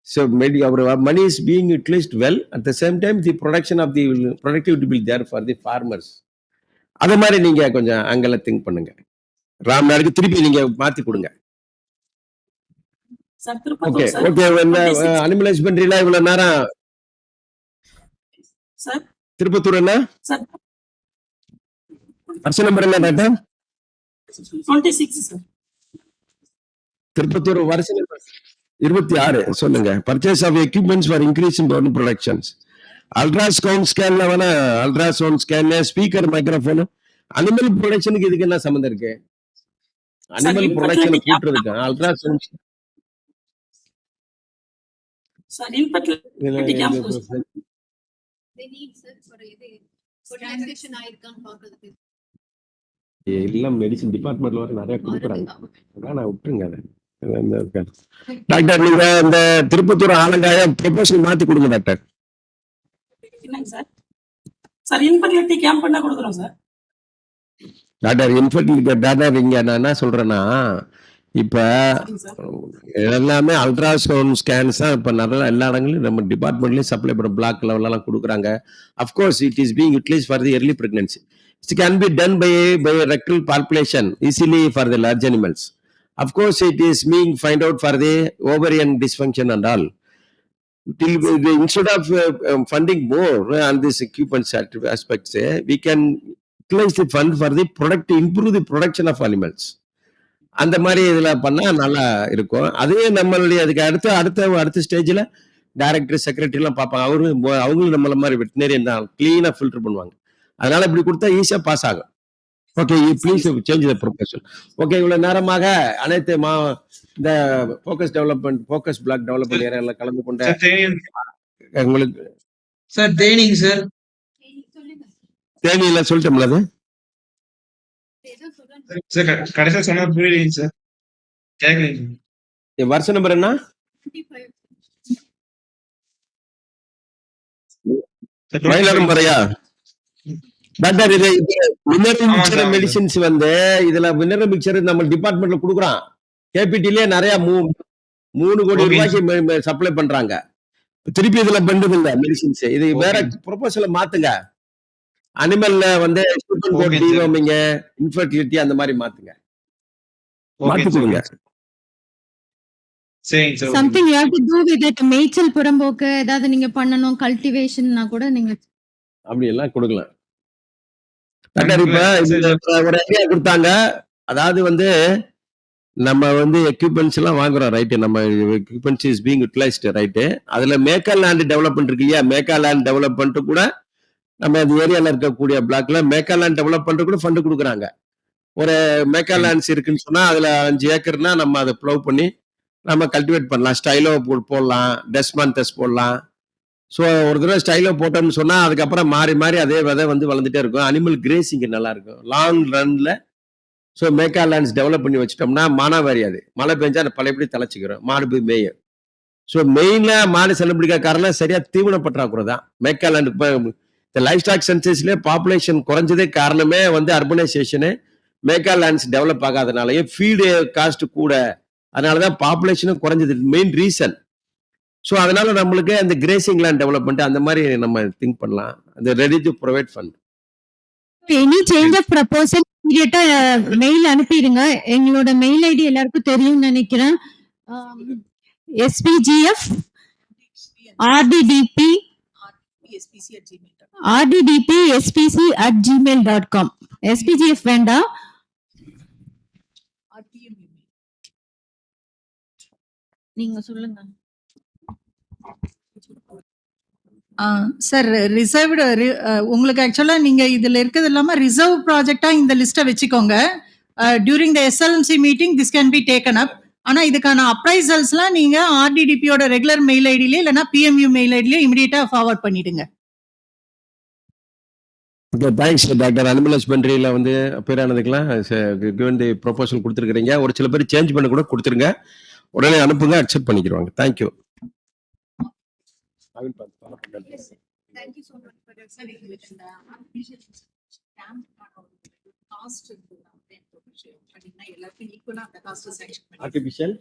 So our money is being utilized well. At the same time, the production of the productivity will be there for the farmers. அது மாதிரி நீங்க கொஞ்சம் அங்கெல்லாம் think பண்ணுங்க. ராம்நாடுக்கு திருப்பி நீங்க மாத்தி கொடுங்க. Okay okay. அனிமல் ஹஸ்பண்டரியில இவ்வளவு நேரம் திருப்பத்தூர் என்ன பர்சன் நம்பர் என்ன டாக்டர்? 26 சார். திருப்பத்தூர் வருஷம் 26 சொல்லுங்க. Purchase of equipments for increase in bovine productions. Ultrasound ஸ்கேன்ல வேணா ultrasound scan, speaker, microphone. Animal ப்ரொடக்ஷனுக்கு இதுக்கு என்ன சம்மந்தம் இருக்கு? அனிமல் ப்ரொடக்ஷனை கூட்டுறதுக்கு அல்ட்ராசவுண்ட் சார் இன்ஃபர்டிலிட்டி கேம்ப் எல்லாம் மெடிசின் டிபார்ட்மெண்ட்ல வர நிறைய கொடுக்குறாங்க. அதான் நான் விட்டுருங்க அதை. டாக்டர் நீங்க இந்த திருப்பத்தூர் ஆலங்காய ப்ரொபோசல் மாத்தி கொடுங்க டாக்டர். என்னங்க சார்? சார் இன்ஃபர்டிலிட்டி கேம்ப் பண்ண கொடுக்குறோம் சார். டாக்டர் இன்ஃபர்டிலிட்டி டாக்டர் இங்க நான் என்ன சொல்றேன்னா, இப்ப எல்லாமே அல்ட்ராசவுண்ட் ஸ்கேன்ஸ் தான் இப்ப நிறைய எல்லா இடங்களும் நம்ம டிபார்ட்மெண்ட்லயும் சப்ளை பண்ண பிளாக் லெவலெல்லாம் கொடுக்குறாங்க. Of course it is being utilise for the early pregnancy. It can be done by rectal palpation easily for the large animals. Of course, it is being find out for the ovarian dysfunction and all. Instead of funding more on this equipment aspects, we can utilize the fund for the product, improve the production of animals. அந்த மாதிரி இதுல பண்ணா நல்லா இருக்கும். அதே நம்மளுடைய அதுக்கு அடுத்த ஸ்டேஜ்ல டைரக்டர், செக்ரட்டரி எல்லாம் பார்ப்பாங்க. அவங்களும் நம்மள மாதிரி வெட்டினரியன் தான், கிளீனா ஃபில்டர் பண்ணுவாங்க. அதனால இப்படி கொடுத்தா ஈஸியா பாஸ் ஆகும். Okay, please change the proposal. Okay, இவ்வளவு நேரமாக அனைத்து இந்த ஃபோக்கஸ் பிளாக் டெவலப்மெண்ட் ஏரியால கலந்து கொண்ட உங்களுக்கு சார் தேனிங்க சார். தேனியில சொல்லிட்டோம்ல அது சார். கடைசியா சொன்னா புரியலைங்க சார், கேட்கலைங்க. வருஷ நம்பர் என்ன? மயிலாடும்பாறையா டாக்டர்? இது மினரல் மிக்சர் மெடிசின்ஸ் வந்து இதுல மினரல் மிக்சர் நம்ம டிபார்ட்மெண்ட்ல கொடுக்குறான். கேபிடிலே நிறைய 3 கோடி ரூபாய்க்கு சப்ளை பண்றாங்க. திருப்பி இதுல பண்றது இல்ல மெடிசின்ஸ். இது வேற ப்ரொபோசலை மாத்துங்க. அனிமல்ல வந்து டிவார்மிங், இன்ஃபர்டிலிட்டி அந்த மாதிரி மாத்துங்க, மாத்தி கொடுங்க. சரிங்க sir. Something you have to to with it. மேய்ச்சல் புறம்போக்கு ஏதாவது நீங்க பண்ணணும், கல்டிவேஷன்னா கூட நீங்க அப்படி எல்லாம் கொடுக்கலாம். டாக்டர் இப்ப இந்த ஒரு ஐடியா கொடுத்தாங்க. அதாவது வந்து நம்ம வந்து எக்யூப்மெண்ட்ஸ் எல்லாம் வாங்குறோம், ரைட்டு. நம்ம equipments is being utilised, right. அதுல மேக்கா லேண்ட் டெவலப்மெண்ட் இருக்கு இல்லையா, மேக்கா லேண்ட் டெவலப்மெண்ட் கூட நம்ம அந்த ஏரியால இருக்கக்கூடிய பிளாக்ல மேக்கா லேண்ட் டெவலப்மெண்ட் கூட ஃபண்ட் கொடுக்குறாங்க. ஒரு மேக்கா லேண்ட்ஸ் இருக்குன்னு சொன்னா அதுல 5 ஏக்கர்னா நம்ம அதை ப்ளவ் பண்ணி நம்ம கல்டிவேட் பண்ணலாம். ஸ்டைலோ போடலாம், டெஸ்மான்டஸ் போடலாம். ஸோ ஒரு தடவை ஸ்டைலோ போட்டோம்னு சொன்னா அதுக்கப்புறம் மாறி மாறி அதே விதை வந்து வளர்ந்துட்டே இருக்கும். அனிமல் கிரேசிங் நல்லா இருக்கும் லாங் ரன்ல. ஸோ மேக்கா லேண்ட்ஸ் டெவலப் பண்ணி வச்சிட்டோம்னா மானாவாரி, அது மழை பெஞ்சா அந்த பழையபடி தலைச்சிக்கிறோம், மாடு போய் மேயும். ஸோ மெயின்ல மாடு செல்லப்பிடிக்க காரணம் சரியா தீவன பற்றாக்குறை தான். மேக்கா லேண்ட் இந்த லைஃப் ஸ்டாக் சென்சஸ்லேயே பாப்புலேஷன் குறைஞ்சதே காரணமே வந்து அர்பனைசேஷனு, மேக்கா லேண்ட்ஸ் டெவலப் ஆகாதனாலயும் ஃபீடு காஸ்ட் கூட, அதனாலதான் பாப்புலேஷனும் குறைஞ்சது, மெயின் ரீசன். ஸோ அதனால நம்மளுக்கு அந்த கிரேசிங் லேண்ட் டெவலப்மெண்ட் அந்த மாதிரி நம்ம திங்க் பண்ணலாம். அந்த ready to provide fund. Any change of proposal இமீடியட்டா மெயில் அனுப்பிடுங்க. எங்களோட மெயில் ஐடி எல்லாருக்கும் தெரியும்னு நினைக்கிறேன். SPGF RDDP SPC@gmail.com. SPGF வேண்டாம். நீங்க சொல்லுங்க. சார் ரிசர்வ்டு உங்களுக்கு ஆக்சுவலா நீங்க இதுல இருக்கிறது இல்லாம ரிசர்வ் ப்ராஜெக்டா இந்த லிஸ்ட்டை வச்சுக்கோங்க. During the SLMC meeting this can be taken up. ஆனா இதுக்கான அப்ரைசல்ஸ்லாம் நீங்க RDDPயோட ரெகுலர் மெயில் ஐடியில இல்லைன்னா PMU மெயில் ஐடியில இமிடியேட்டா ஃபார்வர்ட் பண்ணிடுங்க. Okay, thanks doctor. அனிமல் ஹஸ்பண்ட்ரியில வந்து அப்பியர் ஆனதுக்கெல்லாம் கிவன் தி ப்ரொபோசல் கொடுத்துருக்கீங்க. ஒரு சில பேர் சேஞ்ச் பண்ண கூட கொடுத்துருங்க, உடனே அனுப்புங்க, அக்செப்ட் பண்ணிக்கிறவாங்க. Thank you. Thank you so much for your service. Artificial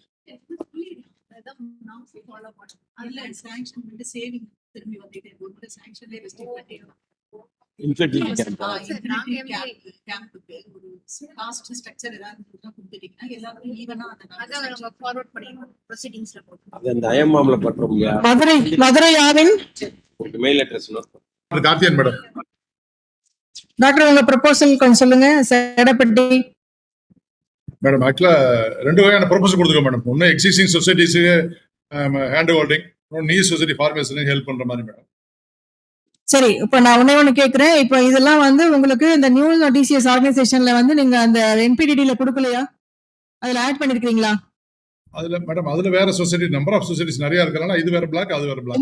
மதுரையாவின் mail address Karthiyan madam. Doctor உங்க ப்ரொபோசல் கொஞ்சம் சொல்லுங்க. சேடப்பட்டி மேடம் ஆக்சுவலா 2 வகையான ப்ரொபோசல் கொடுத்துருக்கோம் மேடம். ஒன்று எக்ஸிஸ்டிங் சொசைட்டிஸுக்கு ஹேண்ட் ஹோல்டிங், நியூ சொசைட்டி ஃபார்மேஷனுக்கு ஹெல்ப் பண்ற மாதிரி மேடம். சரி, இப்ப நான் ஒண்ணு கேக்குறேன். இப்ப இதெல்லாம் வந்து உங்களுக்கு இந்த நியூ DCS ஆர்கனைசேஷன்ல வந்து நீங்க அந்த NPDD-ல கொடுக்கலையா? அதுல ஆட் பண்ணிருக்கீங்களா? அதுல மேடம் அதுல வேற சொசைட்டி, நம்பர் ஆஃப் சொசைட்டிஸ் நிறைய இருக்கறனால இது வேற பிளாக், அது வேற பிளாக்.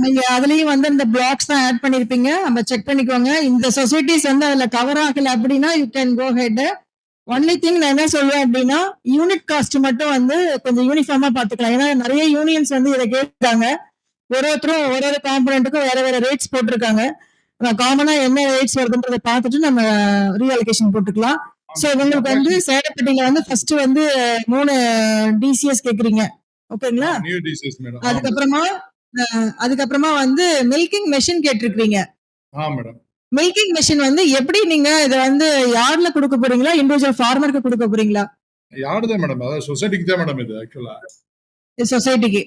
நீங்க அதுலயும் வந்து இந்த பிளாக்ஸ் தான் ஆட் பண்ணிருப்பீங்க. நம்ம செக் பண்ணிக்கோங்க. இந்த சொசைட்டிஸ் வந்து அதுல கவர் ஆகல அப்படின்னா you can go ahead. Only thing நான் என்ன சொல்லுவேன் அப்படின்னா யூனிட் காஸ்ட் மட்டும் வந்து கொஞ்சம் யூனிஃபார்மா பாத்துக்கலாம். ஏன்னா நிறைய யூனியன்ஸ் வந்து இதை கேட்காங்க. ஒருத்தரும் ஒரு காம்பனண்ட்டுக்கும் வேற வேற ரேட்ஸ் போட்டிருக்காங்க. காமனா என்ன ரேட்ஸ் வருதுன்றதை பார்த்துட்டு நம்ம ரீஅலோகேஷன் போட்டுக்கலாம். சோ உங்களுக்கு வந்து சேடப்பட்டியில வந்து ஃபர்ஸ்ட் வந்து 3 DCS கேக்குறீங்க, ஓகேங்களா? New TCS madam. அதுக்கப்புறமா வந்து மில்கிங் மெஷின் கேட்டிருக்கீங்க. மேடம் மில்கிங் மெஷின் வந்து எப்படி நீங்க இதை வந்து யார்ல கொடுக்க போறீங்களா, இண்டிவிஜுவல் ஃபார்மருக்கு கொடுக்க போறீங்களா? யாரு தான் மேடம், அதாவது சொசைட்டிக்கு தான் மேடம். இது ஆக்சுவலா சொசைட்டிக்கு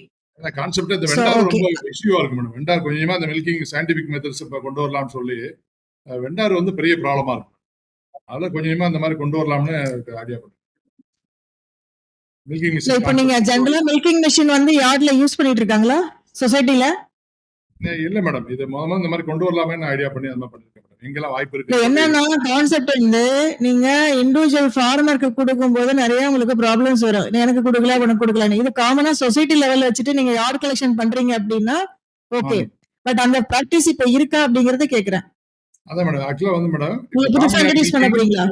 கான்செப்ட் இந்த வெண்டார் ரொம்ப இஷ்யூவா இருக்கு மேடம். வெண்டார் கொஞ்சமா அந்த மில்கிங் சயின்டிபிக் மெத்தட்ஸ் கொண்டு வரலாம்னு சொல்லி வெண்டார் வந்து பெரிய ப்ராப்ளமா இருக்கு. அதனால கொஞ்சமா அந்த மாதிரி கொண்டு வரலாம்னு ஐடியா பண்றேன். மில்கிங் மிஷின் இப்போ நீங்க ஜெனரலா மில்கிங் மெஷின் வந்து யார்ட்ல யூஸ் பண்ணிட்டு இருக்காங்களா சொசைட்டில? இல்ல மேடம், இது முதல்ல இந்த மாதிரி கொண்டு வரலாமேன்னு ஐடியா பண்ணி அந்த மாதிரி பண்ணிருக்கேன் மேடம். எங்கெல்லாம் வாய்ப்பு இருக்கு என்னன்னா கான்செப்ட் வந்து நீங்க இண்டிவிஜுவல் ஃபார்மருக்கு கொடுக்கும்போது நிறைய உங்களுக்கு ப்ராப்ளம்ஸ் வரும். எனக்கு கொடுக்கல, உனக்கு கொடுக்கலன்னு. இது காமனா சொசைட்டி லெவல்ல வச்சுட்டு நீங்க யார்ட் கலெக்ஷன் பண்றீங்க அப்படின்னா ஓகே. பட் அந்த பிராக்டிஸ் இப்ப இருக்கா அப்படிங்கறத கேக்குறேன். அதான் மேடம் ஆக்சுவலா வந்து மேடம் புதுசா இன்ட்ரோடியூஸ் பண்ண போறீங்களா?